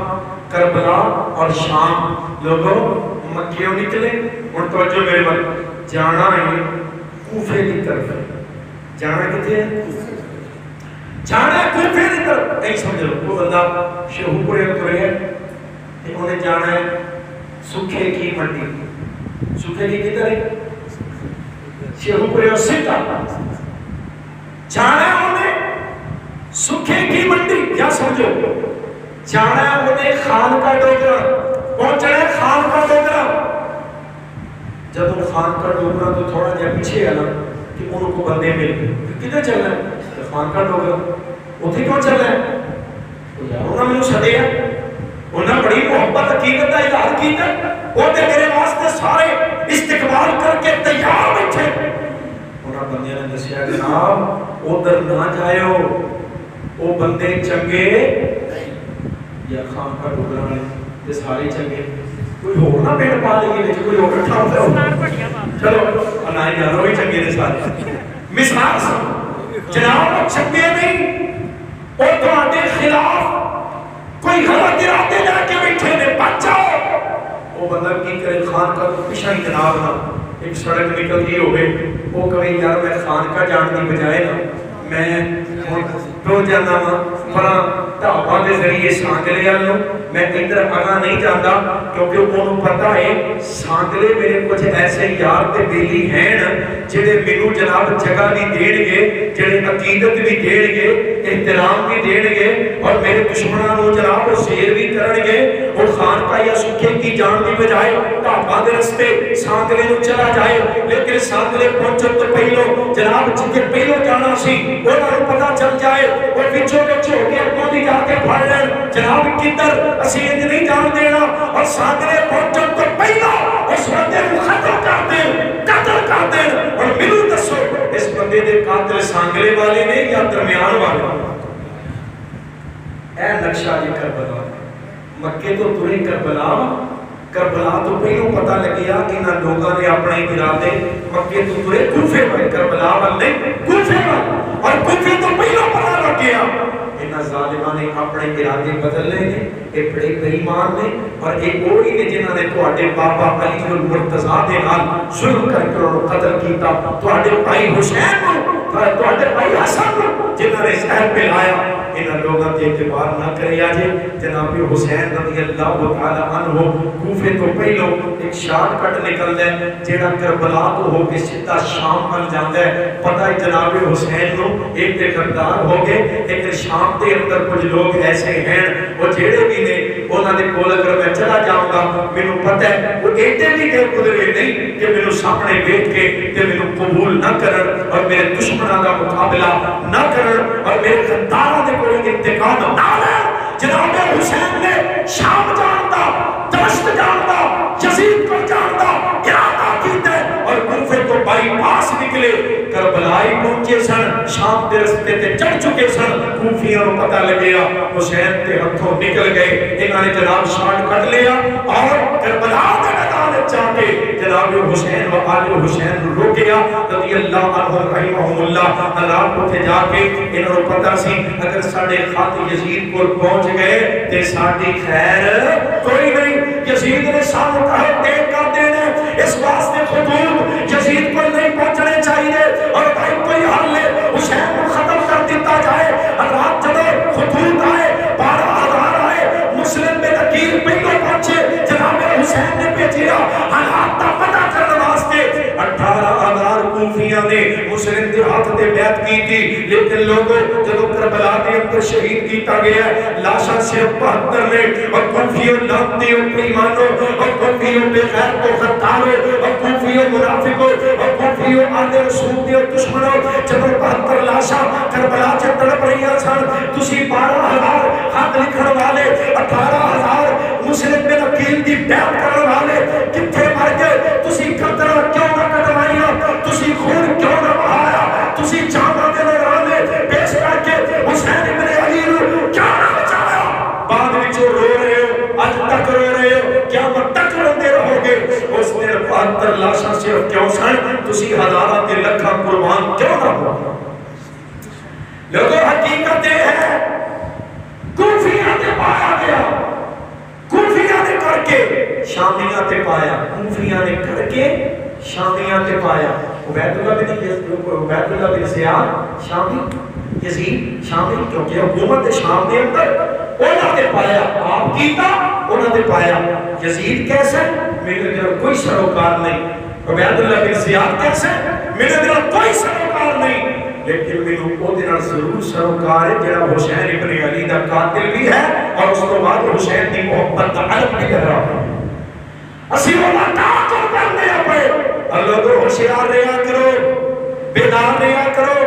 کربلا اور شام. لوگوں مکیوں نکلے. ہن توجہ میرے بل جانا ہے کوفے دی طرف. جانا کتے ہے؟ جانا ہے کوفے دی طرف. نہیں سمجھ لو وہ بندہ شہو پورے ترے ہے. انہیں جانا ہے سکھے کی منڈی. سکھے کی کدھر ہے؟ شہو پورے اور سکھا. جانا ہے انہیں سکھے کی منڈی. کیا سمجھو؟ جانا ہے انہیں خان کا ڈوگرا. پہنچنا ہے خان کا ڈوگرا. جب وہ خان کا ڈوگرا تو تھوڑا جا پیچھے ہے نا کہ ان کو بندے مل گئے. کدھر چلنا ہے؟ خان کا ڈوگرا. اتھے کیوں چلنا ہے؟ انہوں نے مجھے سدے ہیں. انہوں نے بڑی محبت حقیقت کا اظہار کیا. وہ تے میرے واسطے سارے استقبال کر کے تیار بیٹھے. انہوں بندے نے دسیا جناب ادھر نہ جائیو. وہ بندے چنگے یا خان کا ڈوگرا نے یہ سارے چنگے. کوئی ہو نہ پیٹ پا لے گی کوئی ہو کٹھا ہوتا ہے. چلو انائی جانو بھی چنگے نے سارے. مثال سے جناب وہ چنگے نہیں. وہ تمہارے خلاف کوئی غلط ارادے لے کے بیٹھے نے. بچ جاؤ. وہ بندہ کی کرے خان کا پیچھا ہی جناب نا ایک سڑک نکلتی ہوئے. وہ کہیں یار میں خان کا جان کی بجائے نا میں تو جانا پرا ڈھابا کے ذریعے سانگلے آلو. میں ادھر آگاہ نہیں جانا کیونکہ انہوں پتا ہے سانگلے میرے کچھ ایسے یار تے بیلی ہیں جڑے میرے جناب جگہ بھی دین گے, جڑے عقیدت بھی دین گے, احترام بھی دین گے, اور میرے دشمنوں جناب وہ زیر بھی کرن گے. اور خان کا یا سکھے کی جان بھی بجائے ڈھابا دے رستے سانگلے نو چلا جائے. لیکن سانگلے پہنچن تو پہلو جناب جتنے پہلو جانا سی انہوں نے پتا چل جائے اور پچھو ہو کے اپنوں دی جا کے پھڑ لیں جناب کدھر اسی انج نہیں جان دینا. اور سانگلے پہنچن تو پہلو اس بندے کو ختم کر دیں, قتل کر دیں. اور ملو دسو اس بندے دے قاتل سانگلے والے نے یا درمیان والے. اے نقشہ جی کربلا. مکے تو ترے کربلا. کربلا تو پہلو پتا لگیا انہاں لوگاں نے اپنے ارادے مکے تو ترے کوفے والے. کربلا والے کوفے والے. اور کوفے تو پہلو پتا لگ گیا انہاں ظالماں نے اپنے ارادے بدل لے نے. یہ بڑے بےایمان نے اور ایک وہی نے جنہاں نے تواڈے بابا علی المرتضیٰ دے نال ظلم کر کے انہوں قتل کیتا. تواڈے بھائی حسین نو, تواڈے بھائی حسن نو جنہاں نے زہر پلایا. انہاں لوگاں تے اعتبار نہ کرے آجے. جناب حسین رضی اللہ تعالی عنہ کوفے تو پہلو ایک شارٹ کٹ نکل ہے جیڑا کربلا تو ہو کے سیدھا شام بن جاندا ہے. پتہ ہے جناب حسین نو ایک تے غدار ہو گئے. لیکن شام دے اندر کچھ لوگ ایسے ہیں وہ جیڑے بھی نے انہاں دے کول اگر میں چلا جاؤں گا مینوں پتہ ہے وہ ایڈے بھی کہ قدرے نہیں کہ مینوں سامنے بیٹھ کے تے مینوں قبول نہ کرن اور میرے دشمناں دا مقابلہ نہ کرن اور میرے غداراں دے کوئی انتقام نہ لین. جناب حسین نے شام جانتا, دمشق جانتا, یزید کو جانتا, ارادہ کیتے اور کوفے کو بائی پاس نکلے. کربلائی پہنچے سن, شام دے رستے تے چڑھ چکے سن. کوفیاں کو پتہ لگیا حسین تے ہتھوں نکل گئے. انہاں نے جناب شارٹ کٹ لیا اور کربلا دے میدان جا کے جناب حسین و آل حسین روکیا رضی اللہ عنہ رحمہ اللہ. رات کو جا کے انہوں نے پتہ سی اگر ساڈے خط یزید کو پہنچ گئے تے ساڈی خیر کوئی نہیں. یزید نے سانو کہا ٹیک کر دینے اس واسطے خطوط یزید کو نہیں پہنچنے چاہیے اور بھائی کوئی حل لے حسین کو ختم کر دیتا جائے. رات جب خطوط آئے 12,000 آئے. مسلم میں نکیر پہلو پہنچے جناب حسین نے بھیجیا حالات کا پتہ کرنے واسطے. 18,000 کوفیاں نے مسلم دے ہاتھ دے بیعت کی تھی. لیکن لوگوں جب کربلا دے اندر شہید کیتا گیا لاشاں صرف 72 نے. اور کوفیوں لانتیوں بےایمانوں اور کوفیوں بے غیر کو غداروں اور کوفیوں منافقوں اور کوفیوں آل رسول دے دشمنوں جب 72 لاشاں کربلا چ تڑپ رہی سن. تسی 12,000 خط لکھن والے 18,000 مسلم بن عقیل دی بیعت کرن والے کتھے مر گئے؟ تسی قدرہ کیوں نہ کٹوائیاں؟ تسی خون کیوں نہ بہایا؟ تسی جانوں دے نرانے پیش کر کے حسین ابن علی نو کیا نہ بچایا؟ بعد وچوں رو رہے ہو, اج تک رو رہے ہو, قیامت تک روندے رہو گے. اس دن 72 سن صرف کیوں سن تسی ہزارہ تے لکھاں قربان کیوں نہ ہو لوگوں حقیقت ہے کوفیاں تے پایا گیا کوفیاں نے کر کے شامیاں تے پایا کوفیاں نے کر کے شامیاں تے پایا عبید اللہ بن زیاد شامی یزید شامی کیونکہ حکومت شام دے اندر انہوں نے پایا آپ کیتا انہوں نے پایا یزید کیسے میرے دل کوئی سروکار نہیں عبید اللہ بن زیاد کیسے میرے دل کوئی سروکار نہیں لیکن میرے کو دن ضرور سروکار ہے جڑا حسین ابن علی دا قاتل بھی ہے اور اس کو بعد حسین دی محبت دا علم بھی کر رہا ہے اسی اللہ تعاقب کرنے اپنے اللہ تو ہوشیار رہا کرو بیدار رہا کرو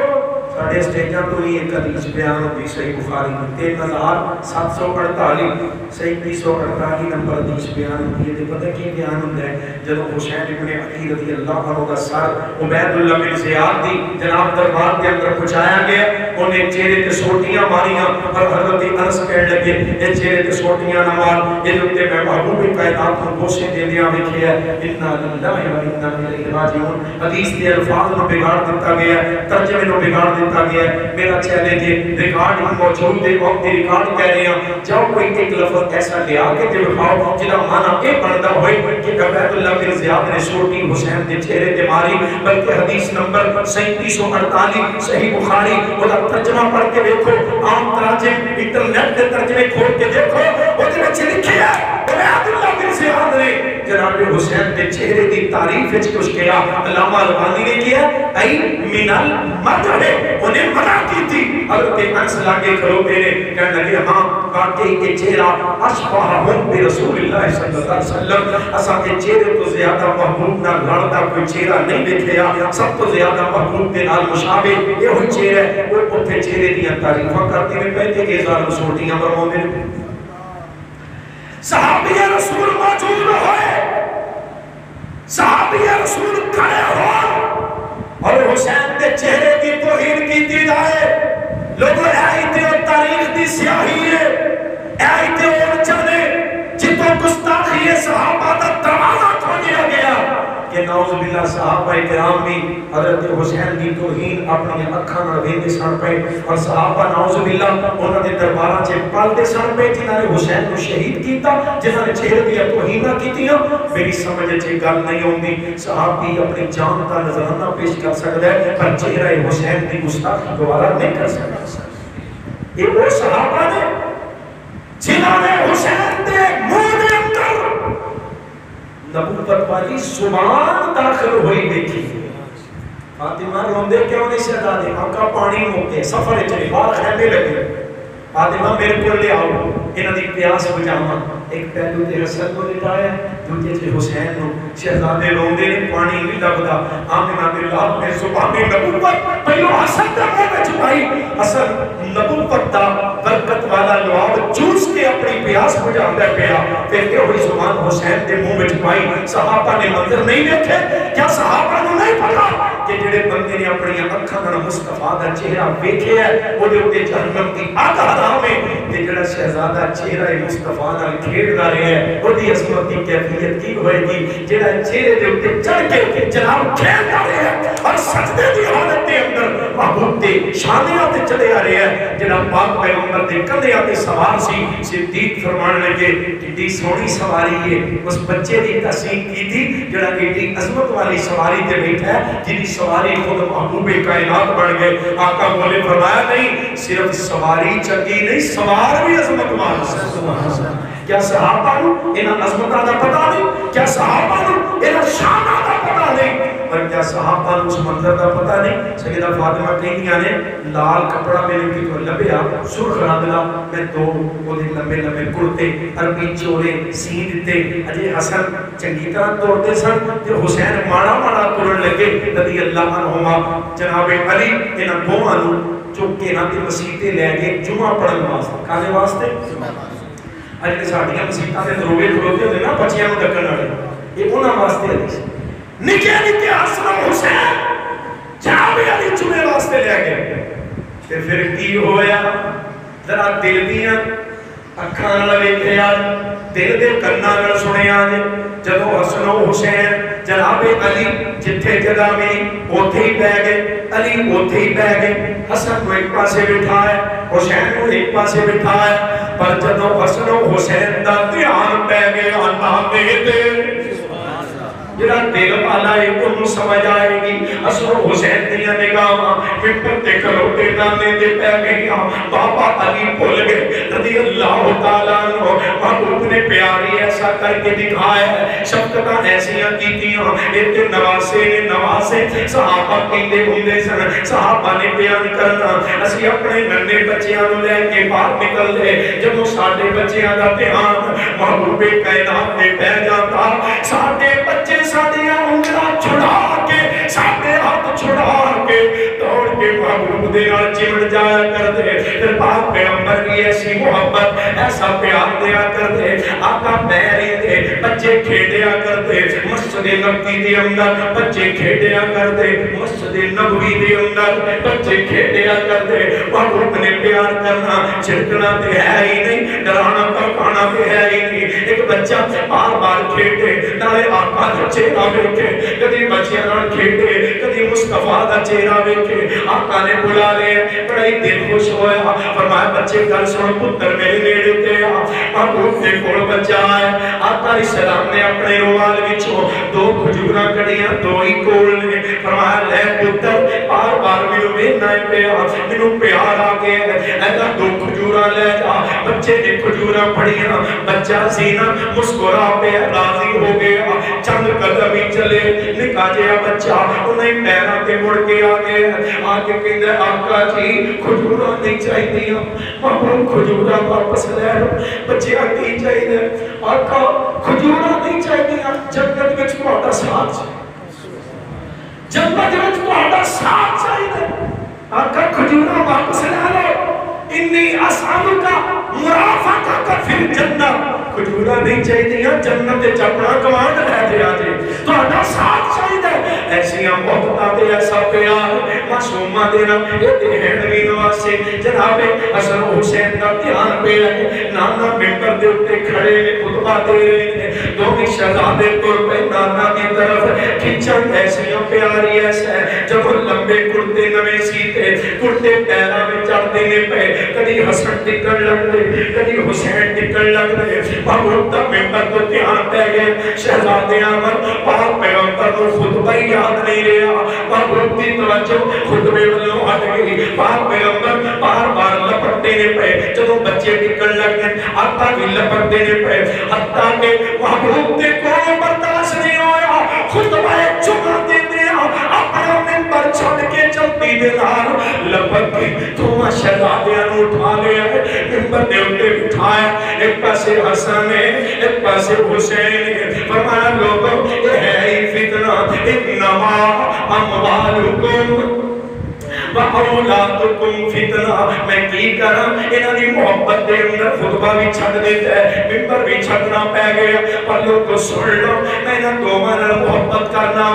ساڑھے اسٹیجاں تو ہی ایک حدیث بیان ہوتی صحیح بخاری میں 3748 صحیح 348 نمبر حدیث بیان ہوتی ہے پتہ کی بیان ہوتا ہے جب حسین ابن علی رضی اللہ عنہ کا سر عبید اللہ بن زیاد دی جناب دربار کے اندر پہنچایا گیا انہیں چہرے تے سوٹیاں ماریاں اور حضرت انس کہنے لگے یہ چہرے تے سوٹیاں نہ مار یہ لوٹے میں محبوب کائنات کو گوشے دے دیا لکھے ہے انا للہ و انا الیہ راجعون حدیث کے الفاظ میں بگاڑ دیتا گیا ترجمے میں بگاڑ دیتا گیا میرا چیلنج ہے ریکارڈ موجود ہے وقت ریکارڈ کہہ رہے ہیں جاؤ کوئی ایک لفظ ایسا لے آ کے دکھاؤ جنہا معنی یہ بنتا ہوئے کہ عبید اللہ بن زیاد نے سوٹی حسین کے چہرے تے ماری بلکہ حدیث نمبر 3748 صحیح بخاری وہ ترجمہ پڑھ کے دیکھو عام تراجم انٹرنیٹ کے ترجمے کھول کے دیکھو وہ جو بچے لکھے ہے عبید اللہ بن زیاد نے جناب حسین کے چہرے کی تعریف وچ کچھ کیا علامہ البانی نے کیا ای من المدح انہیں منع کی تھی حضرت انس لاگے کھلوتے نے کہنے لگے ہاں واقعی کے چہرہ اشبہہم برسول اللہ صلی اللہ علیہ وسلم اسا کے چہرے تو زیادہ محبوب نہ لڑتا کوئی چہرہ نہیں دیکھیا سب تو زیادہ محبوب کے نال مشابہ یہ ہوئی چہرہ وہ اتھے چہرے دیا تعریفہ کرتے ہیں کہتے کہ ازار سوٹیاں برموندے صحابی رسول موجود ہوئے صحابی رسول کھڑے ہو اور حسین کے چہرے کی توہین کی دی جائے لوگوں ایتے اور تاریخ دی سیاہی ہے ایتے اور چلے جتوں گستاخی صحابہ دا دروازہ کھولیا گیا کہ نعوذ باللہ صحابہ کرام بھی حضرت حسین کی توہین اپنی اکھاں نال ویندے سن پے اور صحابہ نعوذ باللہ انہاں دے درباراں چ پلدے سن پے جنہاں نے حسین کو شہید کیتا جنہاں نے چہرے دی توہیناں کیتیاں میری سمجھ وچ گل نہیں ہوندی صحابی اپنی جان دا نذرانہ پیش کر سکدا ہے پر چہرہ حسین دی گستاخی گوارا نہیں کر سکدا یہ وہ صحابہ نے جنہاں نے حسین دے منہ دے اندر نبوت والی زبان داخل ہوئی دیکھی فاطمہ روندے کیوں نہیں شہزادے آقا پانی موکے سفر چلے بار خیمے لگے فاطمہ میرے کو لے آؤ انہاں دی پیاس بجاواں ایک پہلو تے حسن کو لٹایا دوجے تے حسین نو شہزادے روندے نے پانی نہیں لگدا آمنہ باللہ نے زبان نبوت پہلو حسن دا منہ وچ پائی حسن نبوت دا برکت والا لعاب چوس کے اپنی پیاس بجاندا پیا پھر کہ ہوئی زبان حسین دے منہ وچ پائی صحابہ نے منظر نہیں دیکھے کیا صحابہ نو نہیں پتا کہ جڑے بندے نے اپنی اکھاں نال مصطفیٰ دا چہرہ ویکھیا ہے او دے اوتے جہنم دی آگ حرام ہے تے جڑا شہزادہ چہرہ مصطفیٰ نال کھیڈدا رہیا ہے او دی عظمت دی کیفیت کی ہوئے گی جڑا چہرے دے اوتے چڑھ کے جناب کھیڈدا رہیا ہے اور سجدے دی حالت دے اندر محبوب دے شانیاں تے چلے آ رہیا ہے جڑا پاک پیغمبر دے کندھیاں تے سوار سی صدیق فرمان لگے کتنی سونی سواری ہے اس بچے دی تحسین کی تھی جڑا ایڈی عظمت والی سواری تے بیٹھا ہے جن سواری خود محبوب کائنات بن گئے آقا بولے فرمایا نہیں صرف سواری چنگی نہیں سوار بھی عظمت والا کیا صحابہ نو انہاں عظمتاں دا پتہ نہیں کیا صحابہ نو انہاں شاناں دا پتہ نہیں اور کیا صحابہ نو اس منظر دا پتہ نہیں سیدہ فاطمہ کہندیاں نے لال کپڑا میرے کتوں لبیا سرخ رنگ دا میں دو وہ لمبے لمبے کرتے عربی چولے سی دتے اجے حسن چنگی طرح توڑتے سن تے حسین ماڑا ماڑا توڑن لگے رضی اللہ عنہما جناب علی انہاں دوواں نو چوک کے نہ تے مسیتے لے کے جمعہ پڑھن واسطے کانے واسطے اجے ساڈیاں مسیتاں دے دروے کھلوتے ہوندے نا بچیاں نوں ڈکن والے یہ انہاں واسطے حدیث نکے نکے حسن حسین جناب علی جمعے واسطے لے گئے تے پھر کی ہویا ذرا دل دیاں اکھاں نال ویکھیا دل دے کناں نال سنیا جے جدوں حسن و حسین جناب علی جتھے جگہ ملی اوتھے ہی بہ گئے، علی اوتھے ہی بہ گئے، حسن کو ایک پاسے بٹھا ہے، حسین کو ایک پاسے بٹھا ہے، پر جدوں حسن و حسین دا دھیان پہ گیا اللہ دے جڑا دل والا ہے انہوں سمجھ آئے گی حسن و حسین دیا نگاہاں ممبر تے کروٹے نانے دے پہ گئی بابا علی بھول گئے رضی اللہ تعالیٰ عنہ محبوب نے پیاری ایسا کر کے دکھایا ہے شفقتاں ایسیاں کیتیاں ایتے نواسے صحابہ کیندے ہوندے سن صحابہ نے بیان کرنا اسی اپنے ننے بچیاں نو لے کے باہر نکل دے جب ساڈے بچیاں دا دھیان محبوب کائنات نے پہ جاتا ساڈے بچے ساڑیاں انگلہ چھڑا کے ساڑے ہاتھ چھڑا کے دوڑ کے محبوب دے اور چمڑ جایا کر دے پھر پاک پیغمبر کی ایسی محبت ایسا پیار دیا کر دے آقا پیری دے بچے کھیڑیا کر دے مسجد نبوی دے اندر بچے کھیڑیا کر دے مسجد نبوی دے اندر بچے کھیڑیا کر دے محبوب نے پیار کرنا چھڑکنا تے ہے ہی نہیں ڈرانا پکانا تے ہے ہی نہیں ایک بچہ بار بار کھیڑے نالے آقا چہرہ ویکھے کدی بچیاں نال کھیڈے کدی مصطفیٰ دا چہرہ ویکھے آقا نے بلا لے بڑا ہی دل خوش ہویا فرمایا بچے گل سن پتر میرے نیڑے تے آ محبوب دے کول بچہ ہے آقا علیہ السلام نے اپنے رومال وچوں دو کھجوراں کڈیاں دو ہی کول نے فرمایا لے پتر بار بار مینوں ویکھنا ہے پیا مینوں پیار آ گیا ایسا دو کھجوراں لے جا بچے نے کھجوراں پڑھیاں بچہ سینہ مسکرا پہ راضی ہو گیا چند قدم ہی چلے نکا جیا بچہ انہیں پیرہ تے مڑ کے آگے آگے کہندے آقا جی کھجورہ نہیں چاہی دیا محبوب کھجورہ واپس لے لو بچے آگے چاہی دے آقا کھجورہ نہیں چاہی دیا جنت وچ تہاڈا ساتھ جنت وچ تہاڈا ساتھ چاہی دے آقا کھجورہ واپس لے لو انی اسالک مرافقک فی الجنہ کھجورہ نہیں چاہی دیا جنت چپڑا کمانڈ لے دیا جی تو اڈا ساتھ چاہی دے ایسیاں محبتہ دے ایسا پیار معصومہ دینا یہ دہنوی نواسے جناب حسن حسین کا دھیان پہ ہے نانا ممبر دے اٹھے کھڑے نے خطبہ دے رہے ہیں دونی شہزادے طور پہ نانا کی طرف کھچن ایسیاں پیاری ایسا ہے جب وہ لمبے کرتے نوے سیتے کرتے پیرا میں چڑھ دینے پہ کدی حسن ٹکڑ لگ دے کدی حسین ٹکڑ لگ دے محبوب دا ممبر تو دھیان پہ گئے شہزادے آمد پاک پیغمبر کو خطبہ یاد نہیں رہا محبوب دی توجہ خطبے والوں ہٹ گئی پاک پیغمبر بار بار لپٹ دینے پہ جدو بچے ٹکڑ لگ دے آتا بھی لپٹ دینے پہ حتیٰ کہ محبوب دے کو برداشت نہیں ہویا خطبہ چکا دے دیا اپنا ممبر چھوڑ کے چلتی دے نال لپٹ گئی تو شہزادیاں نو اٹھا لیا ممبر دے اٹھے بٹھایا ایک پاسے حسن ہے ایک پاسے حسین ہے فرمایا لوگوں یہ ہے ہی فتنہ انما اموالکم وَأَوْلَادُكُمْ فِتْنَةٌ میں کی کرا انہاں دی محبت دے اندر خطبہ بھی چھٹ دیتا ہے ممبر بھی چھٹنا پہ گیا پر لوگ کو سن لو میں نہ دومانا محبت کرنا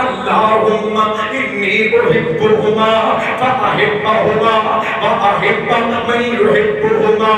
اللہم انی احبہما فاحبہما واحب من یحبہما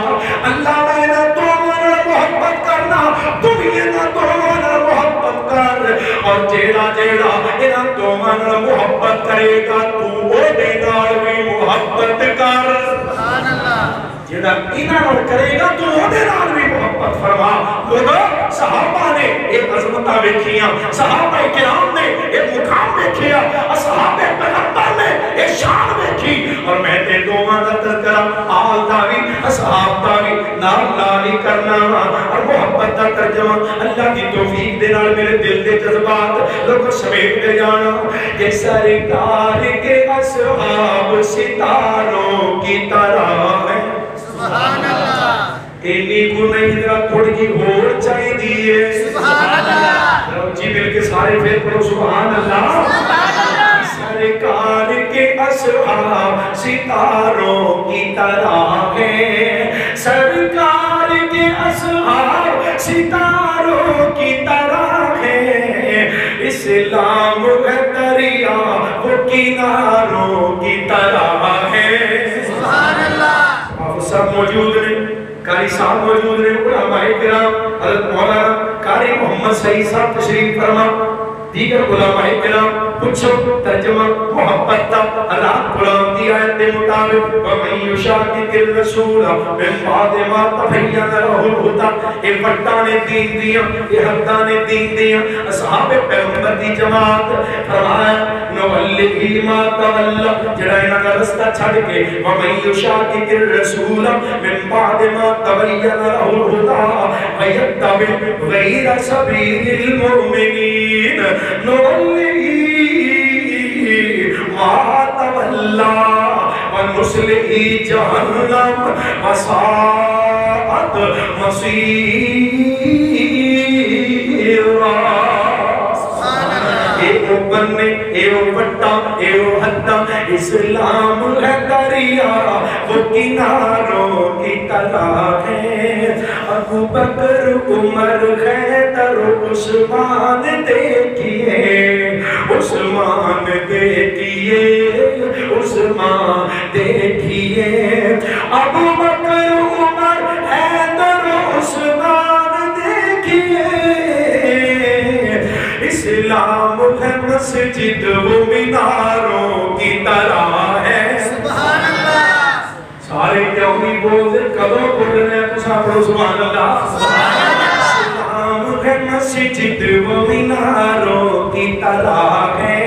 اللہ میں نہ دومانا محبت کرنا تم یہ نہ دومانا محبت کر اور جیڑا جیڑا انہاں دومانا محبت کرے گا تو وہ دے نال بھی محبت کر سبحان اللہ جڑا انہاں کرے گا تو وہ دے نال بھی محبت فرما لوگوں صحابہ نے ایک عظمتہ ویکھیاں صحابہ کرام نے ایک مقام ویکھیا اصحاب پیغمبر نے ایک شان ویکھی اور میں تے دوواں دا تذکرہ آل دا وی اصحاب دا وی نال لالی کرنا اور محبت دا ترجمہ اللہ کی توفیق دے نال میرے دل دے جذبات لوگ سمیٹ کے جانا کہ سرکار کے اصحاب ستاروں کی طرح ہے سبحان اللہ اینی کو نہیں ذرا تھوڑی کی اور چاہی دیئے سبحان اللہ جی مل کے سارے پھر پڑھو سبحان اللہ سرکار کے اصحاب ستاروں کی طرح ہے سرکار کے اصحاب ستاروں کی طرح ہے اسلام ہے دریا وہ کناروں کی طرح ہے سبحان اللہ آپ سب موجود ہیں قاری صاحب موجود ہیں علماء کرام حضرت مولانا قاری محمد سعید صاحب تشریف فرما دیگر علماء کرام پوچھو ترجمہ محبت تا رات قرآن دی آیت دے مطابق وَمَنْ يُشَاقِقِ الرَّسُولَ مِنْ بَعْدِ مَا تَبَيَّنَ لَهُ الْهُدَىٰ اے وٹانے دین دیاں اے حدانے دین دیاں اصحاب پیغمبر دی جماعت فرمایا نُوَلِّهِ مَا تَوَلَّى جڑا انہاں دا رستہ چھڑ کے وَمَنْ يُشَاقِقِ الرَّسُولَ مِنْ بَعْدِ مَا تَبَيَّنَ لَهُ الْهُدَىٰ وَيَتَّبِعْ غَيْرَ سَبِيلِ الْمُؤْمِنِينَ نُوَلِّهِ مَا تَوَلَّى وَنُصْلِهِ جَهَنَّمَ وَسَاءَتْ مَصِيرًا اے او بننے اے او وٹا اے او حدہ اسلام ہے دریا وہ کناروں کی طرح ہے ابو بکر عمر حیدر عثمان دیکھیے عثمان دیکھیے عثمان دیکھیے ابو بکر عمر حیدر عثمان دیکھیے اسلام ہے مسجد وہ میناروں کی طرح ہے سبحان اللہ سارے کیوں نہیں بولتے کدوں بولنے تو سب سبحان اللہ اسلام ہے مسجد وہ میناروں کی طرح ہے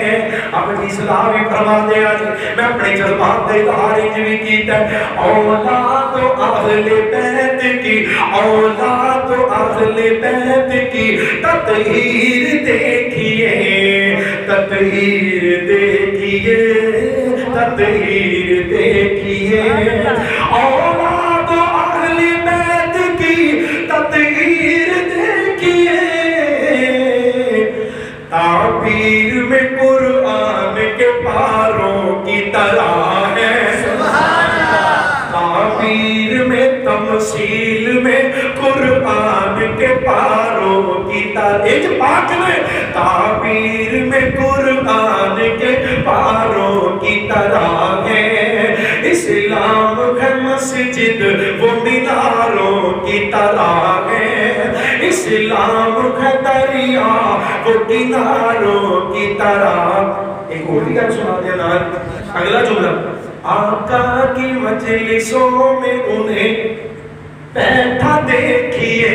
اپنی صلاح بھی فرما دے آج میں اپنے جذبات دے اظہار بھی کیتا ہے اولاد اہل بیت کی اولاد اہل بیت کی تطہیر دیکھیے تطہیر دیکھیے تطہیر دیکھیے اولاد اہل بیت کی تطہیر دیکھیے تعبیر میں قرآن کے پاروں کی طرح ہے تعبیر میں تمثیل میں قرآن کے پاروں کی طرح ایک پاک نے تعبیر میں قرآن کے پاروں کی طرح ہے اسلام ہے مسجد وہ میناروں کی طرح ہے اسلام ہے دریا وہ کناروں کی طرح ایک اور بھی سنا دیا نا اگلا جملہ آقا کی مجلسوں میں انہیں بیٹھا دیکھیے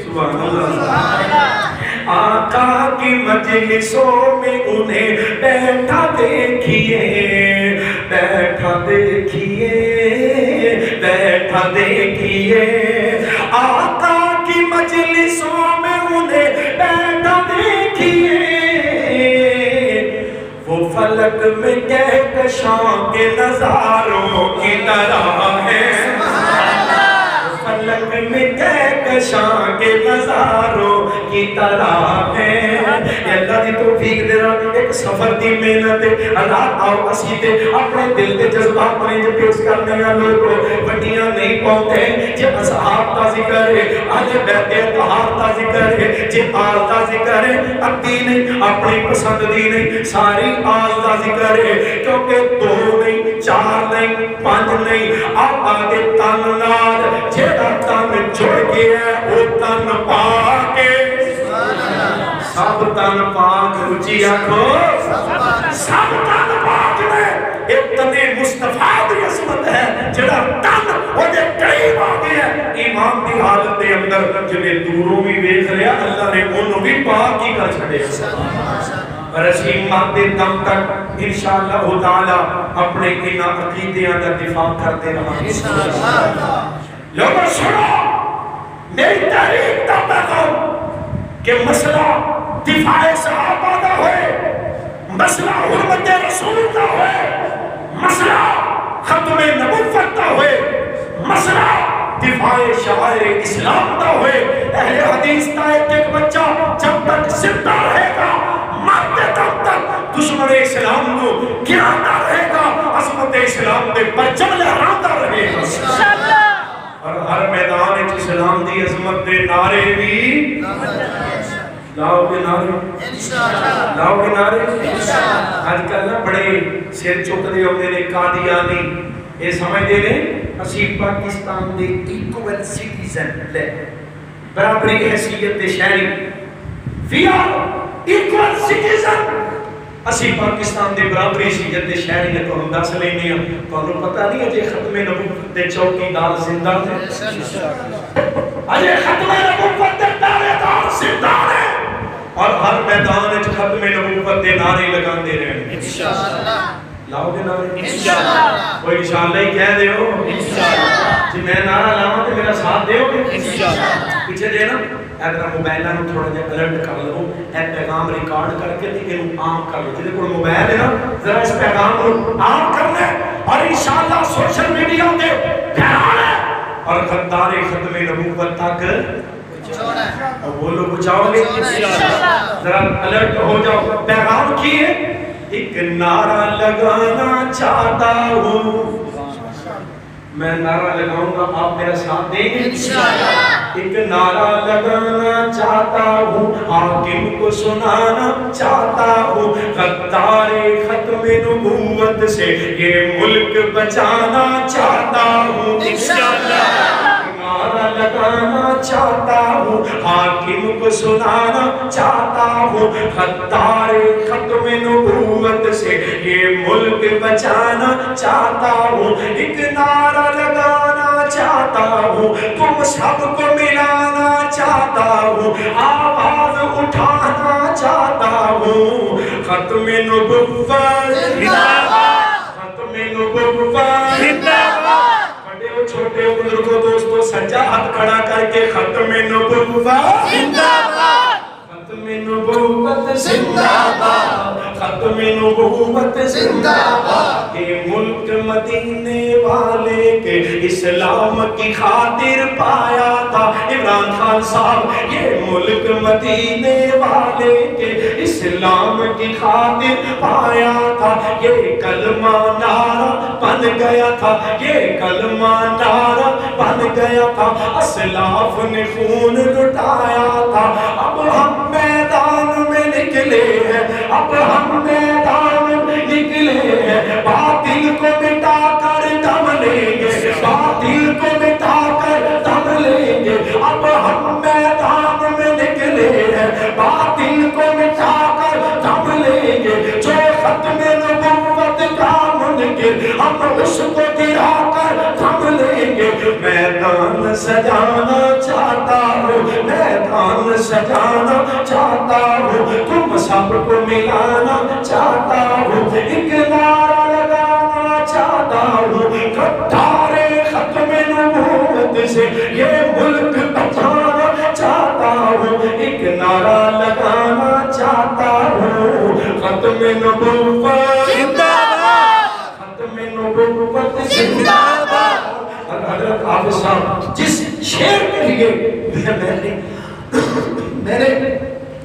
سبحان اللہ آقا کی مجلسوں میں انہیں بیٹھا دیکھیے بیٹھا دیکھیے بیٹھا دیکھیے آقا کی مجلسوں میں انہیں بیٹھا دیکھیے وہ فلک میں کہکشاں کے نظاروں کی طرح ہے فلک میں کہکشاں کے نظاروں کی طرح ہے اللہ دی توفیق دے رہا ایک سفر دی محنت ہے اللہ آؤ اسی تے اپنے دل دے جذبات بنے جو پیش کرنے ہیں لوگوں وڈیاں نہیں پہنچے جے اصحاب تا ذکر ہے آج بیت اطہار تا ذکر ہے جے آل تا ذکر ہے اپنی نہیں اپنی پسند دی نہیں ساری آل تا ذکر ہے کیونکہ دو نہیں چار نہیں پانچ نہیں آپ آگے تن نال جیڑا تن جڑ گیا وہ تن پاکے سب تن پاک رچی آکھو سب تن پاک میں ایک تنے مصطفیٰ دی عظمت ہے جڑا تن وہ دے قریب آگے ہے ایمان دی حالت دے اندر جنہیں دوروں بھی بیخ لیا اللہ نے انہوں بھی پاک ہی کر چھڑے رسیم مادے دم تک انشاءاللہ تعالی اپنے انہ عقیدیاں کا دفاع کرتے رہا لوگوں سنو میری تحریک تب تک ہو کہ مسئلہ دفاع صحابہ نہ ہوئے مسئلہ حرمت رسول نہ ہوئے مسئلہ ختم نبوت نہ ہوئے مسئلہ دفاع شعائر اسلام نہ ہوئے اہل حدیث کا ایک بچہ جب تک زندہ رہے گا مرتے تب تک دشمن اسلام کو گراتا رہے گا عظمت اسلام دے پرچم لہراتا رہے گا اور ہر میدان اسلام دی عظمت دے نعرے بھی لاؤ کے نعرے لاؤ کے نعرے آج کل نہ بڑے سیر چک دے ہوتے نے قادیانی یہ سمجھ دے نے اسی پاکستان دے ایکوال سٹیزن لے برابری حیثیت دے شہری we are equal citizen. اسی پاکستان دے برابری سیت دے شہری نے تو ہم دس لینے ہیں تو انہوں پتہ نہیں اجے ختم نبوت دے چوکی دار زندہ ہے اجے ختم نبوت دے دارے دار زندہ ہے اور ہر میدان اچھ ختم نبوت دے نعرے لگان دے رہے ہیں انشاءاللہ لاؤ گے نعرے انشاءاللہ کوئی انشاءاللہ ہی کہہ دے ہو انشاءاللہ جی میں نعرہ لاؤں تو میرا ساتھ دے ہو انشاءاللہ پیچھے دینا اگر موبائل نہ تھوڑا جا الرٹ کر لو اے پیغام ریکارڈ کر کے تے انہوں عام کر لو جنہیں کوئی موبائل ہے نا ذرا اس پیغام کو عام کر لیں اور انشاءاللہ سوشل میڈیا دے پھیلانے اور غدار ختم نبوت تک اور وہ لوگ بچاؤ گے ذرا الرٹ ہو جاؤ پیغام کیے ایک نعرہ لگانا چاہتا ہوں میں نعرہ لگاؤں گا آپ میرا ساتھ دیں گے انشاءاللہ ایک نعرہ لگانا چاہتا ہوں حاکم کو سنانا چاہتا ہوں غدار ختم نبوت سے یہ ملک بچانا چاہتا ہوں انشاءاللہ نعرہ لگانا چاہتا ہوں حاکم کو سنانا چاہتا ہوں غدار ختم نبوت سے یہ ملک بچانا چاہتا ہوں ایک نعرہ لگانا چاہتا ہوں تم سب کو ملانا چاہتا ہوں آواز اٹھانا چاہتا ہوں ختم نبوت زندہ باد ختم نبوت زندہ باد بڑے و چھوٹے بزرگوں دوستوں سجا ہاتھ کھڑا کر کے ختم نبوت زندہ باد ختم نبوت زندہ باد ختم نبوت زندہ باد یہ ملک مدینے والے کے اسلام کی خاطر پایا تھا عمران خان صاحب یہ ملک مدینے والے کے اسلام کی خاطر پایا تھا یہ کلمہ نعرہ بن گیا تھا یہ کلمہ نعرہ بن گیا تھا اسلاف نے خون لٹایا تھا اب ہم میدان میں نکلے ہیں اب ہم میدان میں نکلے ہیں باطل کو مٹا کر دم لیں گے باطل کو مٹا کر دم لیں گے اب ہم میدان میں نکلے ہیں باطل کو مٹا کر دم لیں گے جو ختم نبوت کا منکر ہم اس کو گرا کر دم لیں گے میدان سجانا چاہتا ہوں میدان سجانا چاہتا ہوں تم سب کو ملانا چاہتا ہوں ایک نعرہ لگانا چاہتا ہوں غدار ختم نبوت سے یہ ملک بچانا چاہتا ہوں ایک نعرہ لگانا چاہتا ہوں ختم نبوت زندہ باد ختم نبوت زندہ باد حضرت حافظ صاحب جس شعر کے لیے میں نے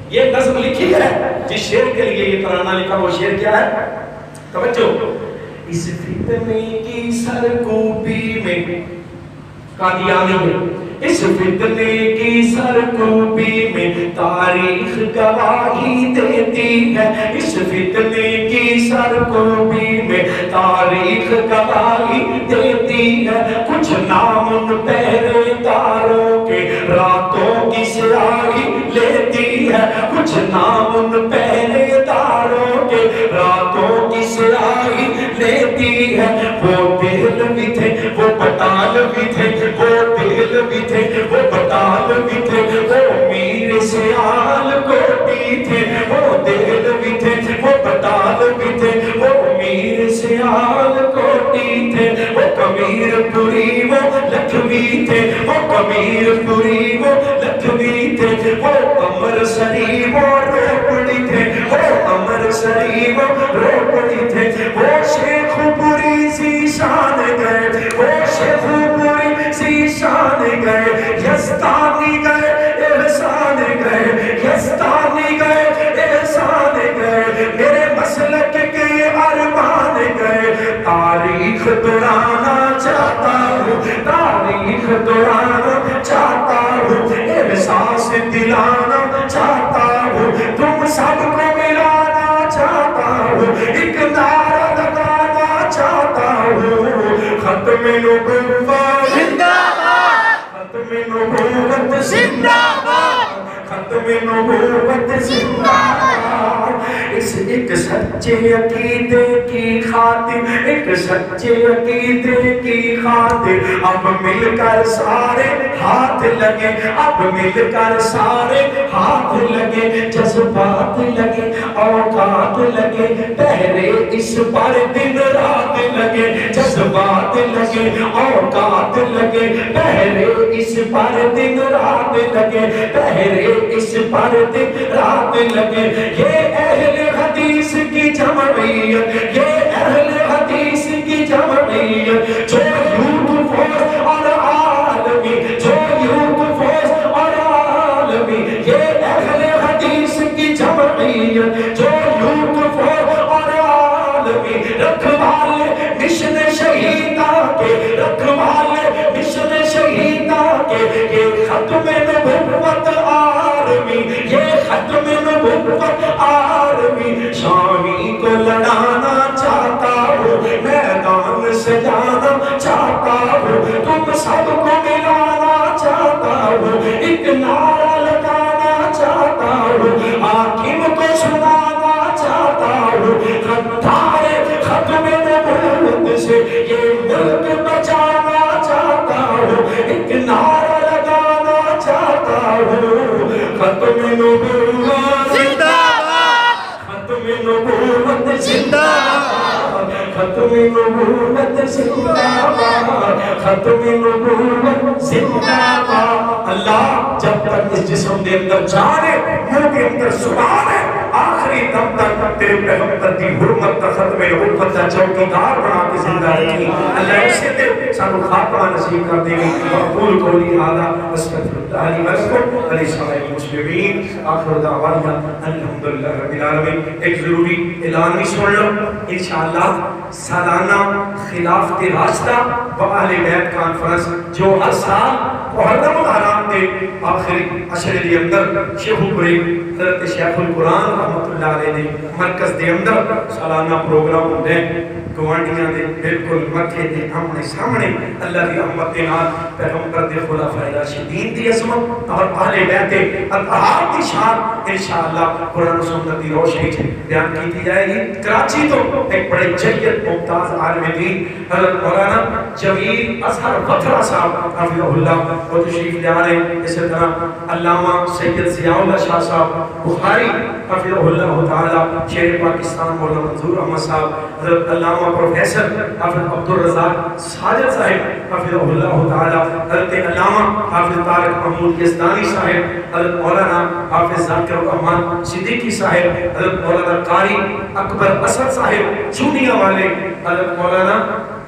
یہ نظم لکھی ہے جس شعر کے لیے یہ ترانہ لکھا وہ شعر کیا ہے توجہ اس فتنے کی سرکوبی میں قادیانی میں اس فتنے کی سرکوبی میں تاریخ گواہی دیتی ہے اس فتنے کی سرکوبی میں تاریخ گواہی دیتی ہے کچھ نام پہرے داروں کے راتوں کی سیاہی لیتی ہے کچھ نام پہرے داروں کے راتوں کی سیاہی لیتی ہے وہ دل بھی تھے وہ بطال بھی تھے وہ دل بھی تھے وہ بطال بھی تھے وہ میر سیال کوٹی تھے وہ دل بھی تھے وہ بطال بھی تھے وہ میر سیال کوٹی تھے وہ کبیر پوری وہ لکھوی تھے وہ کبیر پوری وہ لکھوی تھے وہ امر سری وہ روپڑی تھے وہ امر سری وہ روپڑی تھے وہ شیخ پوری سی شان گئے وہ شیخ پوری سی شان گئے یستانی گئے احسان گئے یستانی گئے احسان گئے میرے مسلک کے ارمان گئے تاریخ دہرانا چاہتا ہوں تاریخ دہرانا چاہتا ہوں احساس دلانا چاہتا ہوں تم سب کو ملانا چاہتا ہوں ایک نعرہ لگانا چاہتا ہوں ختم نبوت زندہ باد ختم نبوت زندہ باد ختم نبوت زندہ باد، اس ایک سچے عقیدے کی خاطر، ایک سچے عقیدے کی خاطر اب مل کر سارے ہاتھ لگے، اب مل کر سارے ہاتھ لگے، جذبات لگے، اوقات لگے، پہرے اس پر دن رات لگے، جذبات لگے، اوقات لگے، پہرے اس پر دن رات لگے، پہرے اس پر دن رات لگے۔ یہ اہل حدیث کی جمعیت، یہ اہل حدیث کی جمعیت، جو یوتھ فورس اور عالمی، جو یوتھ فورس اور عالمی، یہ اہل حدیث کی جمعیت، جو یوتھ فورس اور عالمی، رکھوالے مشن شہیدہ کے، رکھوالے مشن شہیدہ کے، یہ ختم نبوت آرمی، یہ ختم نبوت آرمی، شامی کو لڑانا چاہتا ہوں، میدان سے جانا چاہتا ہوں، تم سب کو ملانا چاہتا ہوں، ایک نعرہ لگانا چاہتا ہوں، حاکم کو سنانا چاہتا ہوں، غدار ختم نبوت سے یہ ملک بچانا چاہتا ہوں، ایک نعرہ لگانا چاہتا ہوں، ختم نبوت زندہ باد، ختم نبوت زندہ باد، ختم نبوت زندہ باد، ختم نبوت زندہ باد۔ اللہ جب تک اس جسم کے اندر جان ہے، منہ کے اندر زبان ہے، آخری دم تک تیرے پیغمبر کی حرمت کا ختم نبوت کا چوکیدار بنا کے زندہ رکھی۔ اللہ اسے تے سانو خاتمہ نصیب کر دے گی۔ وقول قولی ھذا استغفر اللہ لی ولکم ولسائر المسلمین، آخر دعوانا الحمدللہ رب العالمین۔ ایک ضروری اعلان بھی سن لو، انشاءاللہ سالانہ خلافت راستہ و اہل بیت کانفرنس جو ہر سال محرم الحرام کے آخری عشرے کے اندر شیخ پوری حضرت شیخ القرآن رحمت اللہ علیہ نے مرکز دے اندر سالانہ پروگرام ہوتے ہیں، گوانڈیاں دے بالکل مکے دے آمنے سامنے اللہ کی رحمت دے نال پیغمبر دے خلفائے راشدین دی عظمت اور اہل بیت اطہار دی شان انشاءاللہ قرآن و سنت دی روشنی سے بیان کی جائے گی۔ کراچی تو ایک بڑے جلیت ممتاز عالم دین حضرت مولانا جمیل اظہر وطرہ صاحب حفظہ اللہ وہ تشریف لے آ رہے ہیں، اسی طرح علامہ سید ضیاء اللہ شاہ صاحب بخاری حفظہ اللہ تعالی، شیر پاکستان مولانا منظور احمد صاحب، حضرت علامہ پروفیسر حافظ عبدالرزاق ساجد صاحب حفظہ اللہ تعالی، حضرت علامہ حافظ طارق محمود یزدانی صاحب، حضرت مولانا حافظ ذاکر الرحمن صدیقی صاحب، حضرت مولانا قاری اکبر اسد صاحب چونیا والے، حضرت مولانا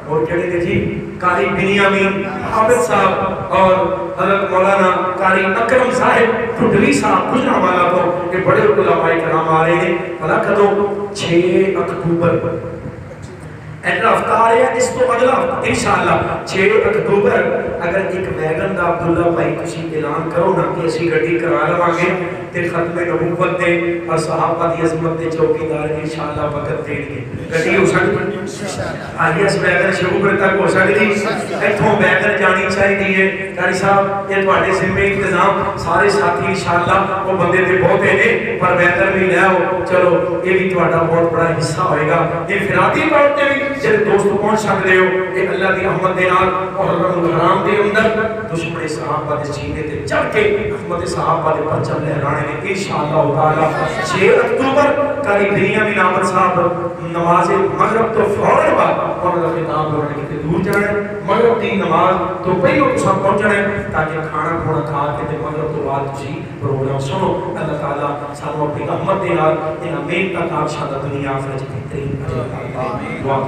اور کہتے تھے جی قاری بنیامین حافظ صاحب اور حضرت مولانا قاری اکرم صاحب ٹھٹلی صاحب گجرانوالہ کو، یہ بڑے علماء کرام آ رہے ہیں۔ بھلا کدوں 6 اکتوبر اگلا ہفتہ آ رہا ہے، اس تو اگلا ہفتہ انشاءاللہ 6 اکتوبر اگر ایک ویگن دا عبداللہ بھائی کسی اعلان کرو نا کہ اسی گھٹی کرا لواں گے تے ختم نبوت دے اور صحابہ دی عظمت دے چوکیدار انشاءاللہ وقت دے گے گھٹی ہو سکتی آئیے اس ویگن شروع تک ہو سکتی ایتھوں ویگن جانی چاہیے ہے۔ قاری صاحب یہ تواڈے ذمہ انتظام سارے ساتھی انشاءاللہ وہ بندے تے بہتے نے پر ویگن بھی لے آؤ، چلو یہ بھی تواڈا بہت بڑا حصہ ہوئے گا۔ انفرادی طور تے بھی جب دوست پہنچ سکتے ہو کہ اللہ کی رحمت دے نال اور حرام دے اندر دشمن صحابہ دے سینے تے چڑھ کے احمد صحابہ دے پرچم لہرانے نے انشاءاللہ تعالی 6 اکتوبر قاری بنیامین احمد صاحب نماز مغرب تو فوراً بعد اور خطاب ہونے کے دور جانا مغرب دی نماز تو پہلو تساں پہنچنا ہے تاکہ کھانا کھونا کھا کے مغرب تو بعد تسی پروگرام سنو۔ اللہ تعالیٰ سانو اپنی رحمت دے نال انہاں محنت کا کام شاء اللہ دنیا آخرت کی بہترین دعا